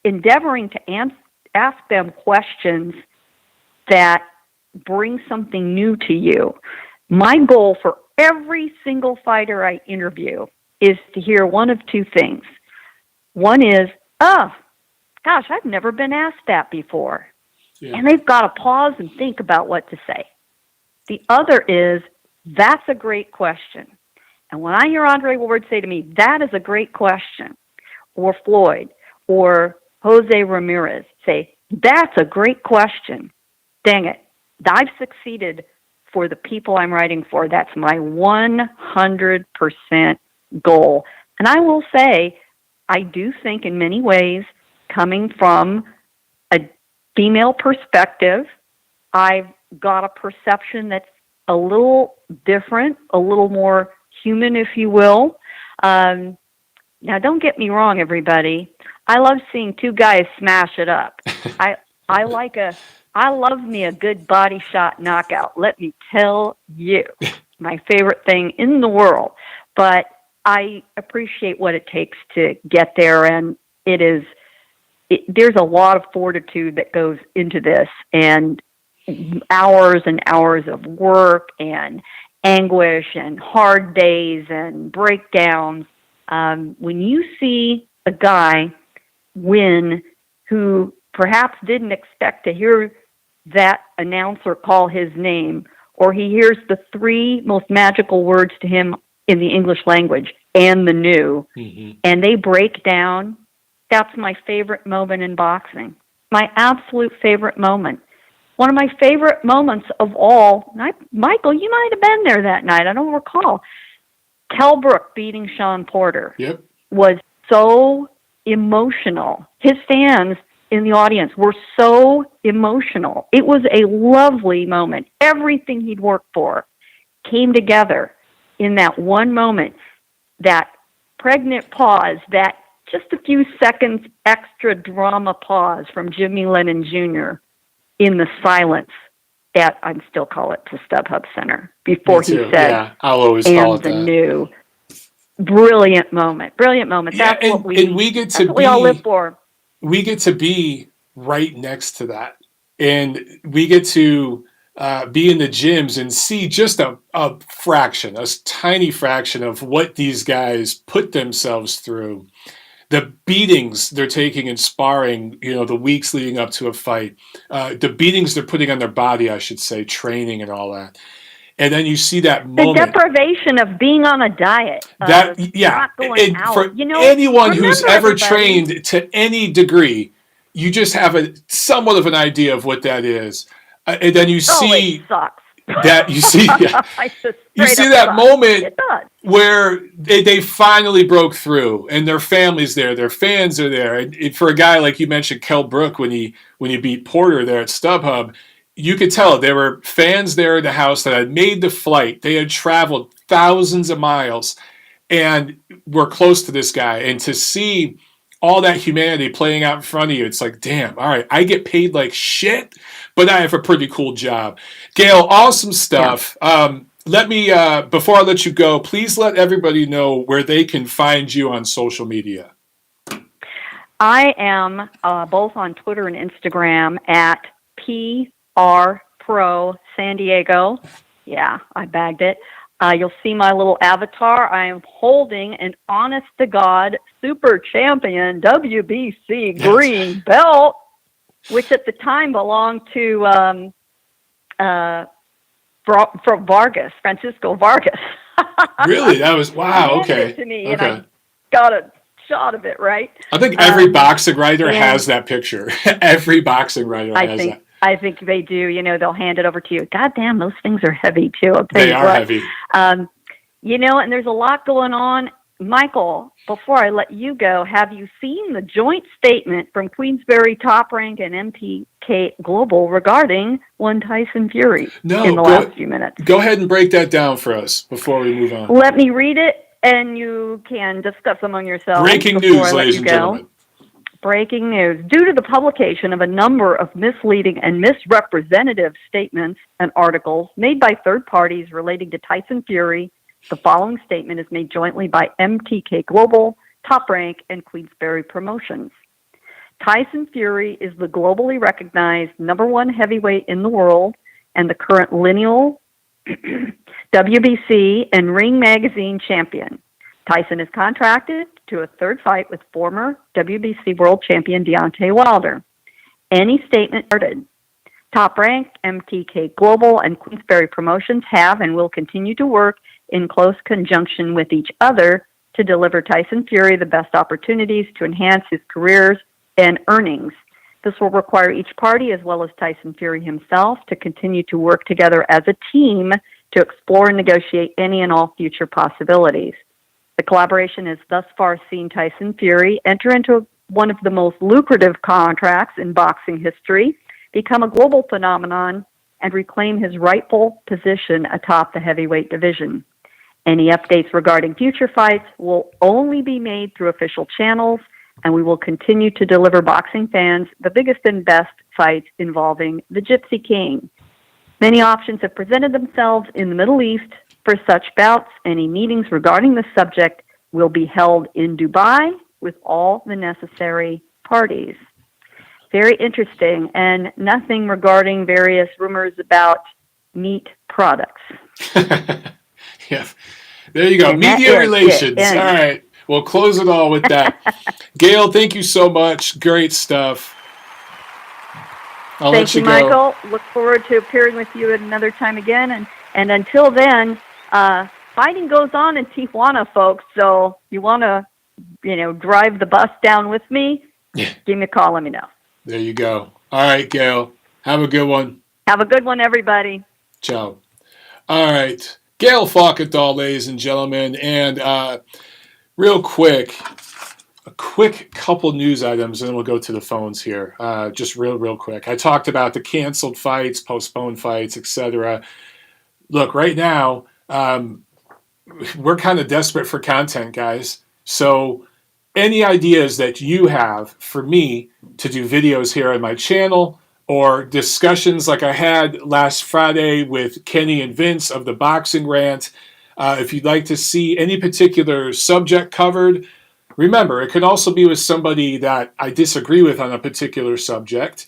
endeavoring to ask them questions that bring something new to you. My goal for every single fighter I interview is to hear one of two things. One is, oh, gosh, I've never been asked that before. Yeah. And they've got to pause and think about what to say. The other is, that's a great question. And when I hear Andre Ward say to me, that is a great question, or Floyd, or Jose Ramirez say, that's a great question, dang it, I've succeeded for the people I'm writing for. That's my 100% goal. And I will say, I do think in many ways, coming from a female perspective, I've got a perception that's a little different, a little more human, if you will. Now, don't get me wrong, everybody. I love seeing two guys smash it up. I I love me a good body shot knockout. Let me tell you, my favorite thing in the world. But I appreciate what it takes to get there, and there's a lot of fortitude that goes into this, and hours and hours of work and anguish and hard days and breakdowns. When you see a guy win who perhaps didn't expect to hear that announcer call his name, or he hears the three most magical words to him in the English language, and the new, and they break down, that's my favorite moment in boxing. My absolute favorite moment. One of my favorite moments of all, Michael, you might have been there that night, I don't recall. Kell Brook beating Sean Porter was so emotional. His fans in the audience were so emotional. It was a lovely moment. Everything he'd worked for came together in that one moment, that pregnant pause, that just a few seconds extra drama pause from Jimmy Lennon Jr. in the silence at, I still call it the StubHub Center, before he said, I'll always call it the that. new. Brilliant moment. Brilliant moment. Yeah, That's what we all live for. We get to be right next to that. And we get to be in the gyms and see just a fraction, a tiny fraction of what these guys put themselves through. The beatings they're taking in sparring, the weeks leading up to a fight, the beatings they're putting on their body, I should say, training and all that. And then you see that moment. The deprivation of being on a diet. Not going out. For anyone who's ever trained to any degree, you just have somewhat of an idea of what that is. And then you see it sucks. that you see that moment where they finally broke through, and their family's there, their fans are there. And for a guy like you mentioned, Kell Brook, when he beat Porter there at StubHub, you could tell there were fans there in the house that had made the flight. They had traveled thousands of miles and were close to this guy. And to see all that humanity playing out in front of you, it's like, damn, all right, I get paid like shit, but I have a pretty cool job. Gail, awesome stuff. Yeah. Let me, before I let you go, please let everybody know where they can find you on social media. I am both on Twitter and Instagram at PR Pro San Diego. Yeah, I bagged it. You'll see my little avatar. I am holding an honest-to-God super champion WBC green belt, which at the time belonged to Francisco Vargas. Really? That was, wow, okay. It to me, and I got a shot of it, right? I think every boxing writer has that picture. Every boxing writer has that. I think they do. They'll hand it over to you. God damn, those things are heavy, too. They are heavy. And there's a lot going on. Michael, before I let you go, have you seen the joint statement from Queensberry Top Rank and MTK Global regarding one Tyson Fury in the last few minutes? Go ahead and break that down for us before we move on. Let me read it, and you can discuss among yourselves. Breaking news, ladies and gentlemen. Breaking news. Due to the publication of a number of misleading and misrepresentative statements and articles made by third parties relating to Tyson Fury, the following statement is made jointly by MTK Global, Top Rank, and Queensberry Promotions. Tyson Fury is the globally recognized #1 heavyweight in the world and the current lineal WBC and Ring Magazine champion. Tyson is contracted to a third fight with former WBC world champion Deontay Wilder. Any statement started. Top Rank, MTK Global, and Queensberry Promotions have and will continue to work in close conjunction with each other to deliver Tyson Fury the best opportunities to enhance his careers and earnings. This will require each party, as well as Tyson Fury himself, to continue to work together as a team to explore and negotiate any and all future possibilities. The collaboration has thus far seen Tyson Fury enter into one of the most lucrative contracts in boxing history, become a global phenomenon, and reclaim his rightful position atop the heavyweight division. Any updates regarding future fights will only be made through official channels and we will continue to deliver boxing fans the biggest and best fights involving the Gypsy King. Many options have presented themselves in the Middle East for such bouts. Any meetings regarding the subject will be held in Dubai with all the necessary parties. Very interesting, and nothing regarding various rumors about meat products. Yeah, there you go. And Media relations. All right, we'll close it all with that. Gail, thank you so much. Great stuff. Thank you, Michael. Look forward to appearing with you at another time again. And until then, fighting goes on in Tijuana, folks. So you want to, drive the bus down with me? Yeah. Give me a call. Let me know. There you go. All right, Gail. Have a good one. Have a good one, everybody. Ciao. All right. Gail Falkenthal, ladies and gentlemen. And real quick, a quick couple news items, and then we'll go to the phones here. Just real quick. I talked about the canceled fights, postponed fights, etc. Look, right now, we're kind of desperate for content, guys. So any ideas that you have for me to do videos here on my channel, or discussions like I had last Friday with Kenny and Vince of the Boxing Rant, if you'd like to see any particular subject covered, remember, it could also be with somebody that I disagree with on a particular subject.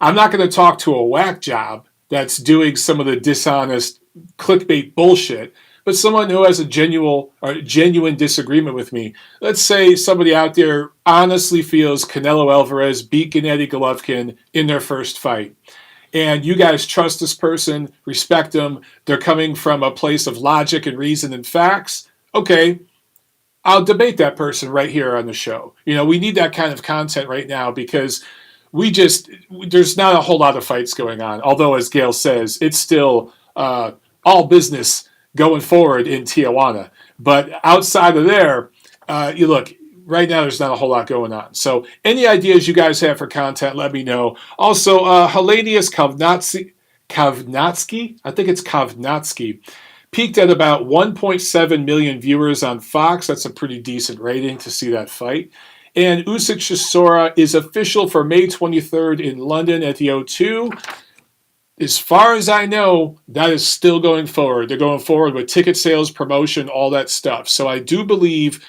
I'm not going to talk to a whack job that's doing some of the dishonest clickbait bullshit, but someone who has a genuine disagreement with me. Let's say somebody out there honestly feels Canelo Alvarez beat Gennady Golovkin in their first fight. And you guys trust this person, respect them, they're coming from a place of logic and reason and facts. Okay, I'll debate that person right here on the show. We need that kind of content right now because there's not a whole lot of fights going on. Although, as Gail says, it's still all business going forward in Tijuana. But outside of there, you look, right now there's not a whole lot going on. So any ideas you guys have for content, let me know. Also, Hellenius Kavnatsky, I think it's Kavnatsky, peaked at about 1.7 million viewers on Fox. That's a pretty decent rating to see that fight. And Usyk Chisora is official for May 23rd in London at the O2. As far as I know, that is still going forward. They're going forward with ticket sales, promotion, all that stuff. So I do believe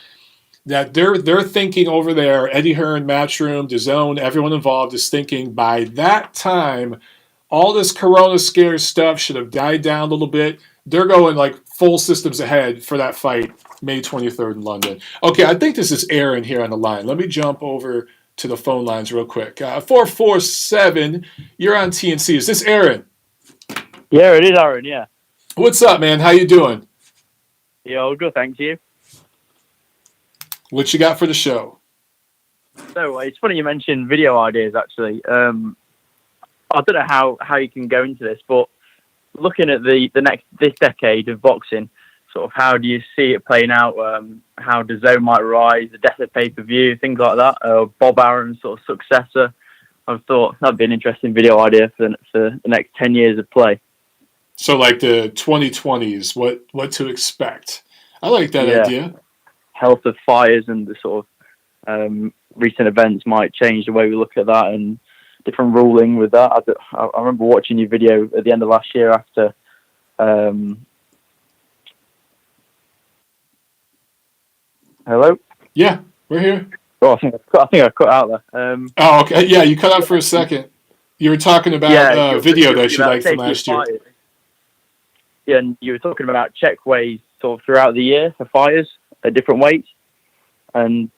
that they're thinking over there, Eddie Hearn, Matchroom, DAZN, everyone involved is thinking by that time, all this Corona scare stuff should have died down a little bit. They're going like full systems ahead for that fight, May 23rd in London. Okay, I think this is Aaron here on the line. Let me jump over to the phone lines real quick. 447, you're on TNC. Is this Aaron? Yeah, it is Aaron, yeah. What's up, man? How you doing? Yeah, all good, thank you. What you got for the show? So, it's funny you mentioned video ideas, actually. I don't know how you can go into this, but looking at this decade of boxing, sort of how do you see it playing out? How DAZN might rise, the death of pay-per-view, things like that. Bob Aaron's sort of successor. I thought that'd be an interesting video idea for the next 10 years of play. So like the 2020s, what to expect? I like that idea. Health of fighters and the sort of recent events might change the way we look at that, and different ruling with that. I remember watching your video at the end of last year after hello? Yeah, we're here. Oh, I think I cut out there. Oh, okay. Yeah, you cut out for a second. You were talking about video that you liked from last year. Yeah, and you were talking about check weighs sort of throughout the year for fighters at different weights, and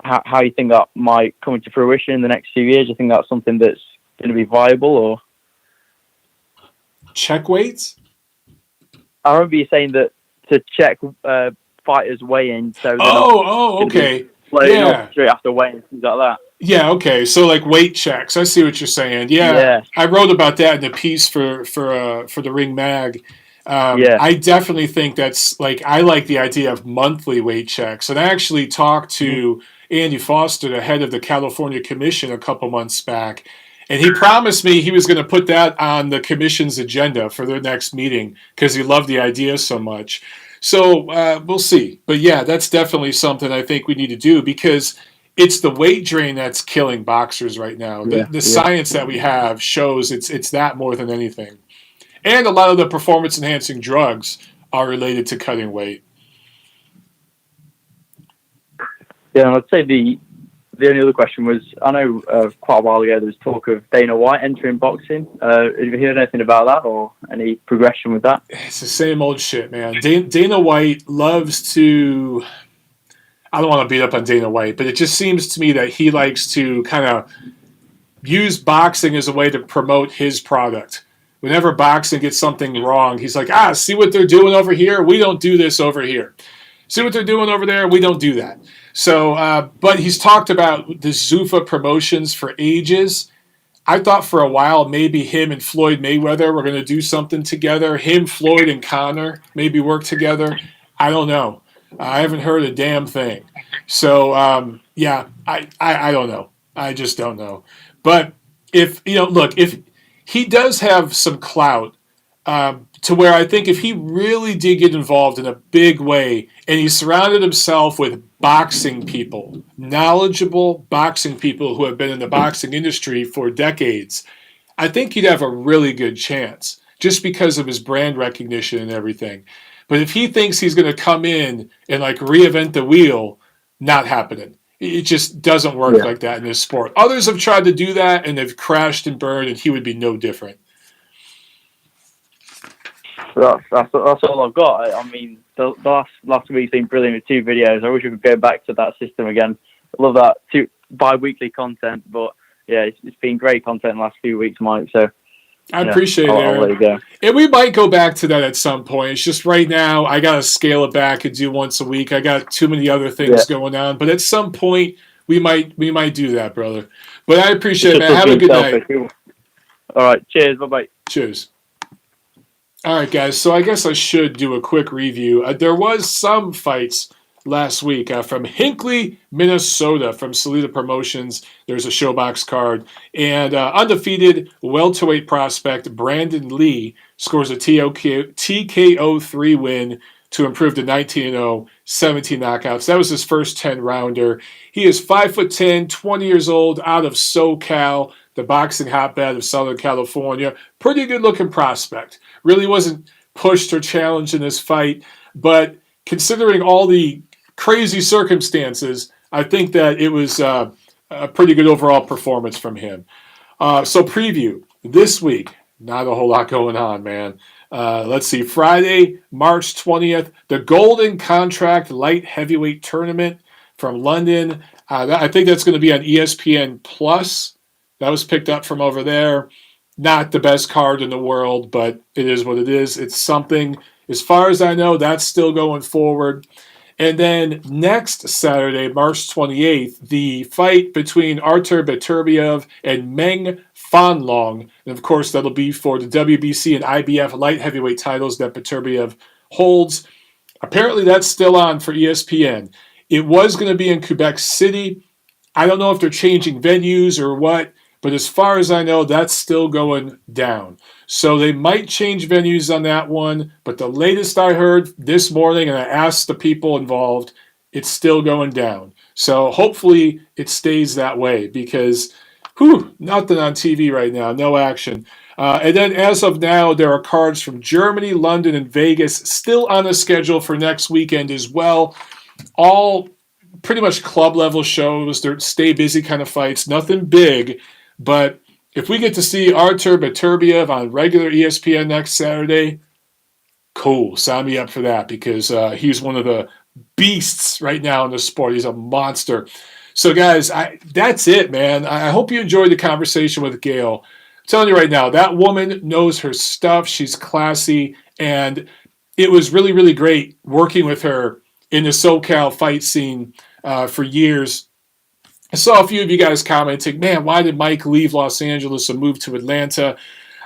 how you think that might come into fruition in the next few years. Do you think that's something that's going to be viable, or check weights? I remember you saying that to check fighters weigh-in. So okay. Yeah. Straight after weigh-in, things like that. Yeah, okay. So like weight checks. I see what you're saying. Yeah. I wrote about that in a piece for the Ring Mag. I definitely think that's like, I like the idea of monthly weight checks. And I actually talked to Andy Foster, the head of the California Commission, a couple months back. And he promised me he was going to put that on the commission's agenda for their next meeting because he loved the idea so much. So we'll see. But yeah, that's definitely something I think we need to do, because it's the weight drain that's killing boxers right now. The science that we have shows it's that more than anything. And a lot of the performance-enhancing drugs are related to cutting weight. Yeah, I'd say the only other question was, I know quite a while ago there was talk of Dana White entering boxing. Have you heard anything about that or any progression with that? It's the same old shit, man. Dana White loves to... I don't want to beat up on Dana White, but it just seems to me that he likes to kind of use boxing as a way to promote his product. Whenever boxing gets something wrong, he's like, see what they're doing over here? We don't do this over here. See what they're doing over there? We don't do that. So, but he's talked about the Zuffa promotions for ages. I thought for a while maybe him and Floyd Mayweather were going to do something together. Him, Floyd, and Conor maybe work together. I don't know. I haven't heard a damn thing. So, I don't know. I just don't know. But if he does have some clout, to where I think if he really did get involved in a big way and he surrounded himself with boxing people, knowledgeable boxing people who have been in the boxing industry for decades, I think he'd have a really good chance just because of his brand recognition and everything. But if he thinks he's going to come in and like reinvent the wheel, not happening. It just doesn't work like that in this sport. Others have tried to do that and they've crashed and burned, and he would be no different. That's all I've got. I mean, the last week's been brilliant with 2 videos. I wish we could go back to that system again. I love that bi-weekly content, but yeah, it's been great content the last few weeks, Mike. So I appreciate it, Aaron. I'll let it go. And we might go back to that at some point. It's just right now I got to scale it back and do once a week. I got too many other things going on. But at some point, we might do that, brother. But I appreciate it, man. Have a good night. All right. Cheers. Bye-bye. Cheers. All right, guys. So I guess I should do a quick review. There was some fights last week from Hinckley, Minnesota, from Salida Promotions. There's a Showbox card. And undefeated welterweight prospect Brandon Lee scores a TKO 3 win to improve to 19-0, 17 knockouts. That was his first 10-rounder. He is 5'10", 20 years old, out of SoCal, the boxing hotbed of Southern California. Pretty good-looking prospect. Really wasn't pushed or challenged in this fight, but considering all the crazy circumstances, I think that it was a pretty good overall performance from him. So preview, this week, not a whole lot going on, man. Let's see, Friday, March 20th, the Golden Contract Light Heavyweight Tournament from London. I think that's going to be on ESPN Plus. That was picked up from over there. Not the best card in the world, but it is what it is. It's something. As far as I know, that's still going forward. And then next Saturday, March 28th, the fight between Artur Beterbiev and Meng Fanlong. And of course, that'll be for the WBC and IBF light heavyweight titles that Beterbiev holds. Apparently, that's still on for ESPN. It was going to be in Quebec City. I don't know if they're changing venues or what, but as far as I know, that's still going down. So they might change venues on that one, but the latest I heard this morning, and I asked the people involved, it's still going down. So hopefully it stays that way because, nothing on TV right now, no action. And then as of now, there are cards from Germany, London, and Vegas still on the schedule for next weekend as well. All pretty much club-level shows. They're stay busy kind of fights, nothing big. But if we get to see Artur Beterbiev on regular ESPN next Saturday, cool. Sign me up for that because he's one of the beasts right now in the sport. He's a monster. So, guys, that's it, man. I hope you enjoyed the conversation with Gail. I'm telling you right now, that woman knows her stuff. She's classy. And it was really, really great working with her in the SoCal fight scene for years. I saw a few of you guys commenting, man, why did Mike leave Los Angeles and move to Atlanta?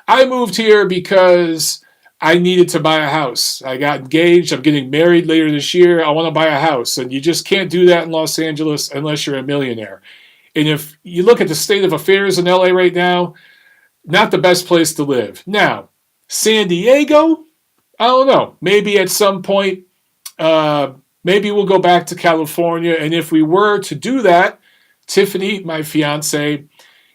I moved here because I needed to buy a house. I got engaged. I'm getting married later this year. I want to buy a house. And you just can't do that in Los Angeles unless you're a millionaire. And if you look at the state of affairs in LA right now, not the best place to live. Now, San Diego, I don't know. Maybe at some point, maybe we'll go back to California. And if we were to do that, Tiffany, my fiance,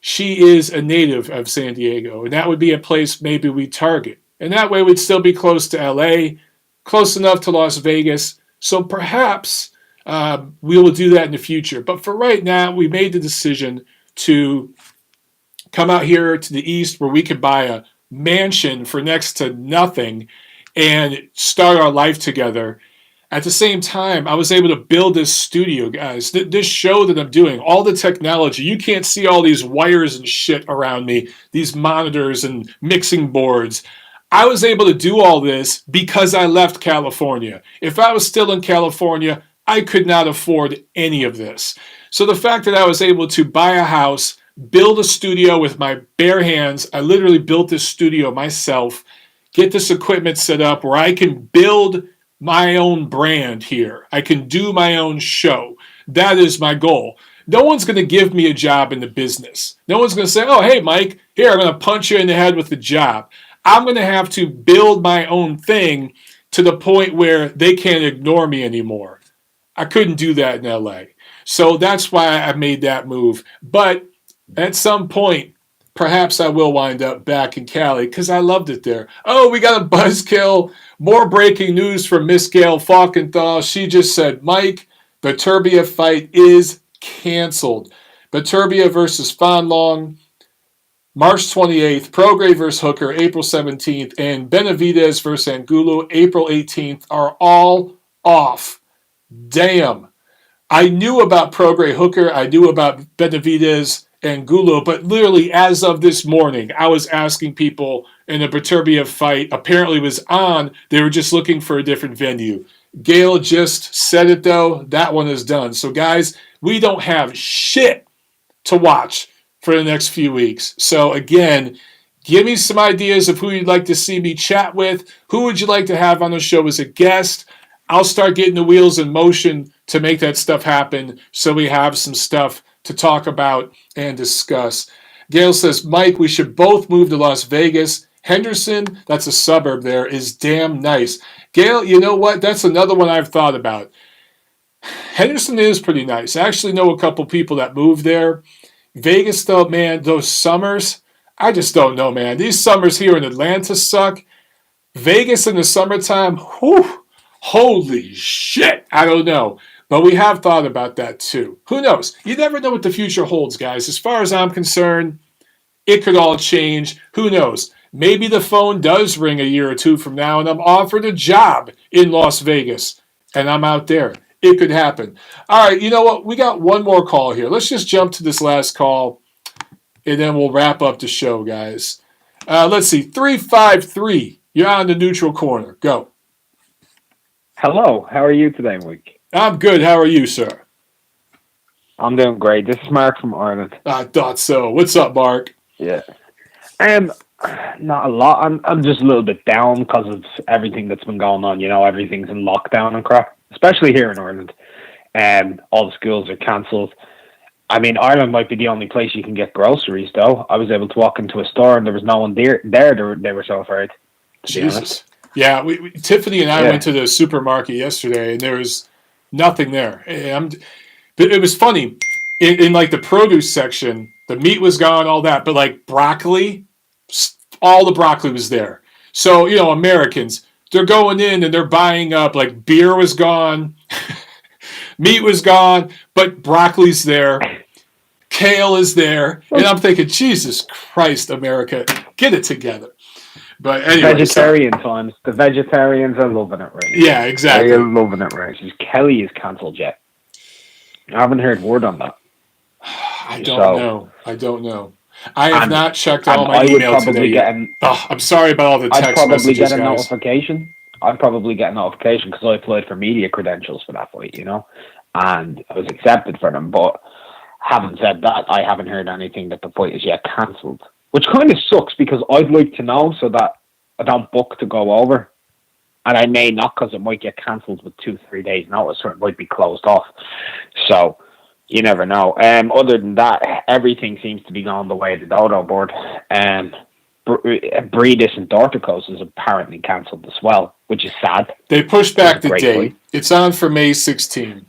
she is a native of San Diego, and that would be a place maybe we target. And that way we'd still be close to LA, close enough to Las Vegas. So perhaps we will do that in the future. But for right now, we made the decision to come out here to the east where we could buy a mansion for next to nothing and start our life together. At the same time, I was able to build this studio, guys. This show that I'm doing, all the technology. You can't see all these wires and shit around me, these monitors and mixing boards. I was able to do all this because I left California. If I was still in California, I could not afford any of this. So the fact that I was able to buy a house, build a studio with my bare hands, I literally built this studio myself, get this equipment set up where I can build my own brand here. I can do my own show. That is my goal. No one's going to give me a job in the business. No one's going to say, oh, hey, Mike, here, I'm going to punch you in the head with the job. I'm going to have to build my own thing to the point where they can't ignore me anymore. I couldn't do that in LA. So that's why I made that move. But at some point, perhaps I will wind up back in Cali because I loved it there. Oh, we got a buzzkill. More breaking news from Miss Gail Falkenthal. She just said, Mike, the Turbia fight is canceled. Turbia versus Fanlong, March 28th. Prograis versus Hooker, April 17th. And Benavidez versus Angulo, April 18th are all off. Damn. I knew about Prograis Hooker. I knew about Benavidez Angulo, but literally as of this morning, I was asking people, and the Beterbiev fight apparently was on. They were just looking for a different venue. Gayle just said it though. That one is done. So guys, we don't have shit to watch for the next few weeks. So again, give me some ideas of who you'd like to see me chat with. Who would you like to have on the show as a guest? I'll start getting the wheels in motion to make that stuff happen so we have some stuff to talk about and discuss. Gail says, Mike, we should both move to Las Vegas. Henderson, that's a suburb there, is damn nice. Gail, you know what? That's another one I've thought about. Henderson is pretty nice. I actually know a couple people that moved there. Vegas, though, man, those summers, I just don't know, man. These summers here in Atlanta suck. Vegas in the summertime, whew, holy shit, I don't know. But we have thought about that too. Who knows? You never know what the future holds, guys. As far as I'm concerned, it could all change. Who knows? Maybe the phone does ring a year or two from now and I'm offered a job in Las Vegas and I'm out there. It could happen. All right, you know what? We got one more call here. Let's just jump to this last call and then we'll wrap up the show, guys. Let's see. 353. You're on the neutral corner. Go. Hello. How are you today, Mike? I'm good. How are you, sir? I'm doing great. This is Mark from Ireland. I thought so. What's up, Mark? Yeah. Not a lot. I'm just a little bit down because of everything that's been going on. You know, everything's in lockdown and crap, especially here in Ireland. All the schools are cancelled. I mean, Ireland might be the only place you can get groceries, though. I was able to walk into a store and there was no one there. They were so afraid. Jesus. Yeah, Tiffany and I went to the supermarket yesterday and there was nothing there. It was funny. In like the produce section, the meat was gone, all that. But like broccoli, all the broccoli was there. So, you know, Americans, they're going in and they're buying up. Like beer was gone. Meat was gone. But broccoli's there. Kale is there. And I'm thinking, Jesus Christ, America, get it together. But anyway, vegetarian times. The vegetarians are loving it right now. Yeah, exactly. They're loving it right. Kelly is cancelled yet. I haven't heard word on that. I don't know. I have not checked all my email today. I'm sorry about all the text messages, guys. I'd probably get a notification because I applied for media credentials for that fight, you know, and I was accepted for them. But having said that, I haven't heard anything that the fight is yet cancelled. Which kind of sucks because I'd like to know so that I don't book to go over. And I may not because it might get cancelled with 2-3 days notice or it might be closed off. So you never know. Other than that, everything seems to be going the way of the dodo board. Breedis and Dorticos is apparently cancelled as well, which is sad. They pushed back the date. It's on for May 16.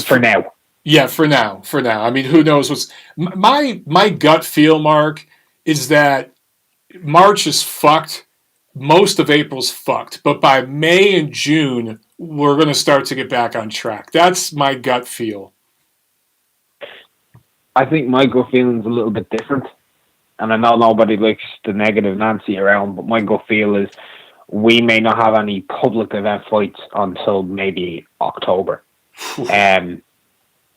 For now. Yeah, for now. For now. I mean, who knows what's my gut feel, Mark, is that March is fucked. Most of April's fucked, but by May and June, we're going to start to get back on track. That's my gut feel. I think my gut feeling's a little bit different. And I know nobody likes the negative Nancy around, but my gut feel is we may not have any public event fights until maybe October.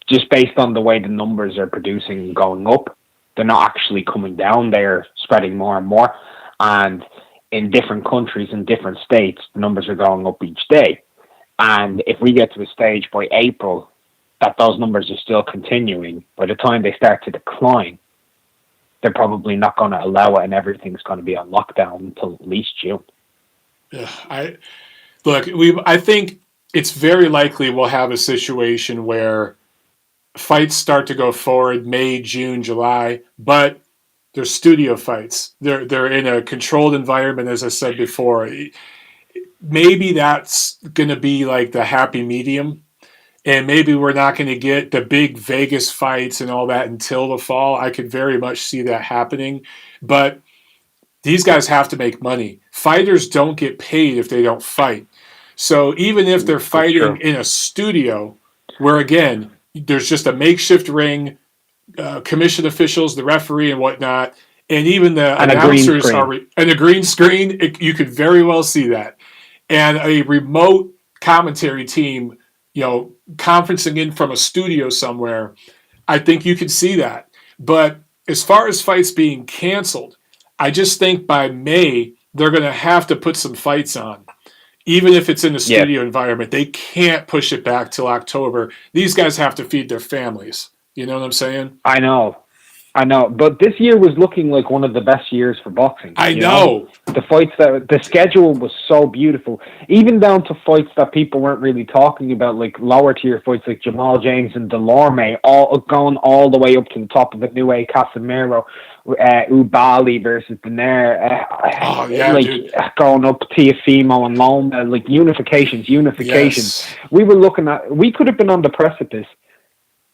Just based on the way the numbers are producing and going up, they're not actually coming down, they're spreading more and more. And in different countries and different states, the numbers are going up each day. And if we get to a stage by April that those numbers are still continuing, by the time they start to decline, they're probably not going to allow it, and everything's going to be on lockdown until at least June. I think it's very likely we'll have a situation where fights start to go forward May, June, July, but they're studio fights. They're in a controlled environment, as I said before. Maybe that's going to be like the happy medium. And maybe we're not going to get the big Vegas fights and all that until the fall. I could very much see that happening. But these guys have to make money. Fighters don't get paid if they don't fight. So even if they're fighting in a studio where, again, there's just a makeshift ring, commission officials, the referee and whatnot, and even the announcers are and a green screen, you could very well see that. And a remote commentary team, conferencing in from a studio somewhere, I think you could see that. But as far as fights being canceled, I just think by May, they're going to have to put some fights on. Even if it's in the studio environment, they can't push it back till October. These guys have to feed their families. You know what I'm saying? I know. But this year was looking like one of the best years for boxing. I know. The schedule was so beautiful, even down to fights that people weren't really talking about, like lower tier fights like Jamal James and Delorme, all going all the way up to the top of it. Nue Casemiro, Ubali versus Benair, going up Tiafimo and Loma, like unifications. Yes. We could have been on the precipice.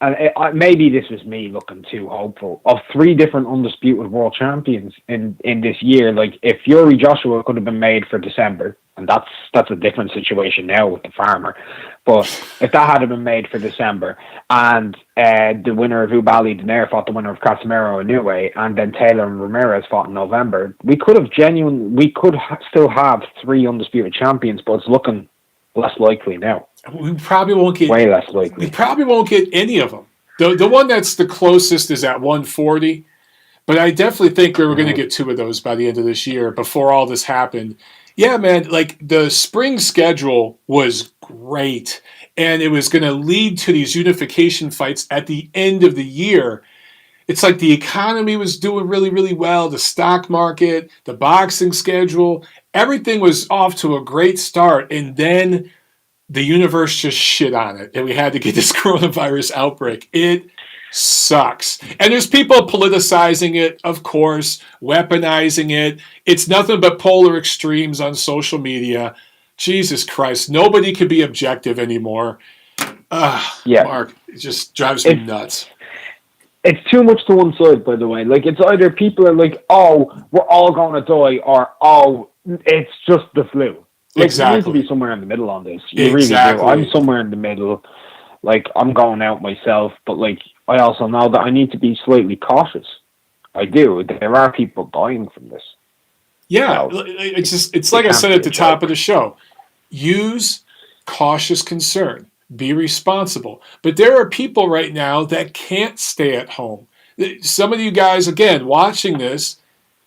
And maybe this was me looking too hopeful, of 3 different undisputed world champions in this year. Like, if Fury Joshua could have been made for December, and that's a different situation now with the farmer, but if that had been made for December, and the winner of Ubali Denair fought the winner of Casemiro and Inoue, and then Taylor and Ramirez fought in November, we could still have 3 undisputed champions, but it's looking less likely now. We probably won't get way less likely. We probably won't get any of them. The one that's the closest is at 140, but I definitely think we were going to get 2 of those by the end of this year before all this happened. Yeah, man, like the spring schedule was great, and it was going to lead to these unification fights at the end of the year. It's like the economy was doing really, really well, the stock market, the boxing schedule, everything was off to a great start, and then the universe just shit on it, and we had to get this coronavirus outbreak. It sucks. And there's people politicizing it, of course, weaponizing it. It's nothing but polar extremes on social media. Jesus Christ, nobody can be objective anymore. Mark, it just drives me nuts. It's too much to one side, by the way. Like, it's either people are like, oh, we're all going to die, or, oh, it's just the flu. Like, exactly. You need to be somewhere in the middle on this. You really do. I'm somewhere in the middle. Like, I'm going out myself, but, like, I also know that I need to be slightly cautious. I do. There are people dying from this. Yeah, it's like I said at the top of the show. Use cautious concern. Be responsible. But there are people right now that can't stay at home. Some of you guys, again, watching this,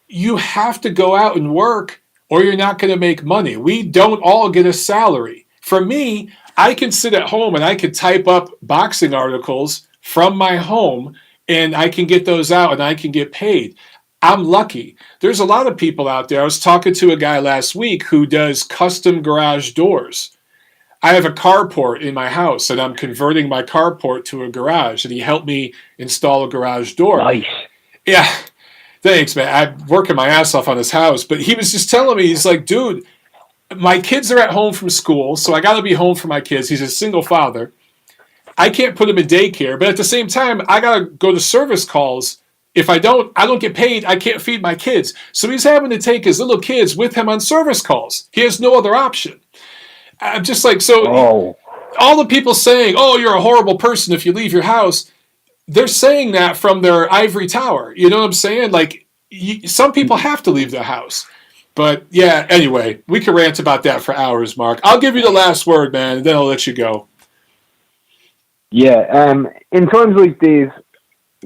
you have to go out and work or you're not going to make money. We don't all get a salary. For me, I can sit at home and I can type up boxing articles from my home and I can get those out and I can get paid. I'm lucky. There's a lot of people out there. I was talking to a guy last week who does custom garage doors. I have a carport in my house and I'm converting my carport to a garage, and he helped me install a garage door. Nice. Yeah. Thanks, man. I'm working my ass off on his house, but he was just telling me, he's like, dude, my kids are at home from school, so I got to be home for my kids. He's a single father. I can't put him in daycare, but at the same time, I gotta go to service calls. If I don't get paid. I can't feed my kids. So he's having to take his little kids with him on service calls. He has no other option. I'm just like, so all the people saying, oh, you're a horrible person if you leave your house, they're saying that from their ivory tower. You know what I'm saying? Like, some people have to leave their house. But yeah, anyway, we can rant about that for hours, Mark. I'll give you the last word, man, and then I'll let you go. Yeah, in terms like these,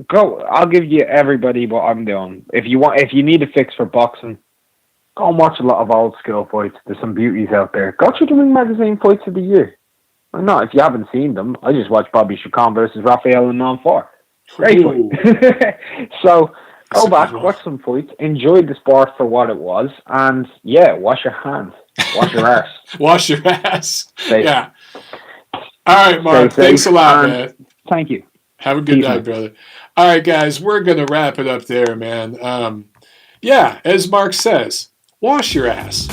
I'll give you everybody what I'm doing. If you need a fix for boxing, go and watch a lot of old school fights. There's some beauties out there. Go through the Ring Magazine fights of the year. Why not? If you haven't seen them, I just watched Bobby Chacon versus Rafael in Non-4. Great fight. So go back, watch some fights, enjoy the sport for what it was, and yeah, wash your hands, wash your ass. Wash your ass. Stay. Yeah. All right, Mark. Thanks a lot, man. Thank you. Have a good night, brother. All right, guys, we're going to wrap it up there, man. Yeah, as Mark says, wash your ass.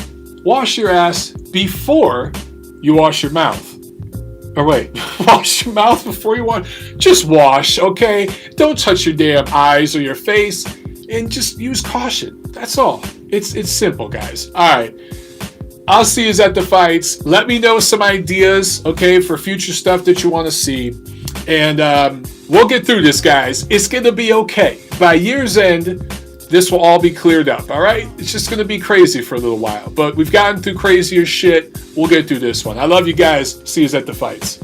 Wash your ass before you wash your mouth. Or wait, wash your mouth before you wash. Just wash, okay? Don't touch your damn eyes or your face, and just use caution. That's all. It's simple, guys. All right. I'll see you at the fights. Let me know some ideas, okay, for future stuff that you want to see. And we'll get through this, guys. It's going to be okay. By year's end, this will all be cleared up, all right? It's just going to be crazy for a little while. But we've gotten through crazier shit. We'll get through this one. I love you guys. See you at the fights.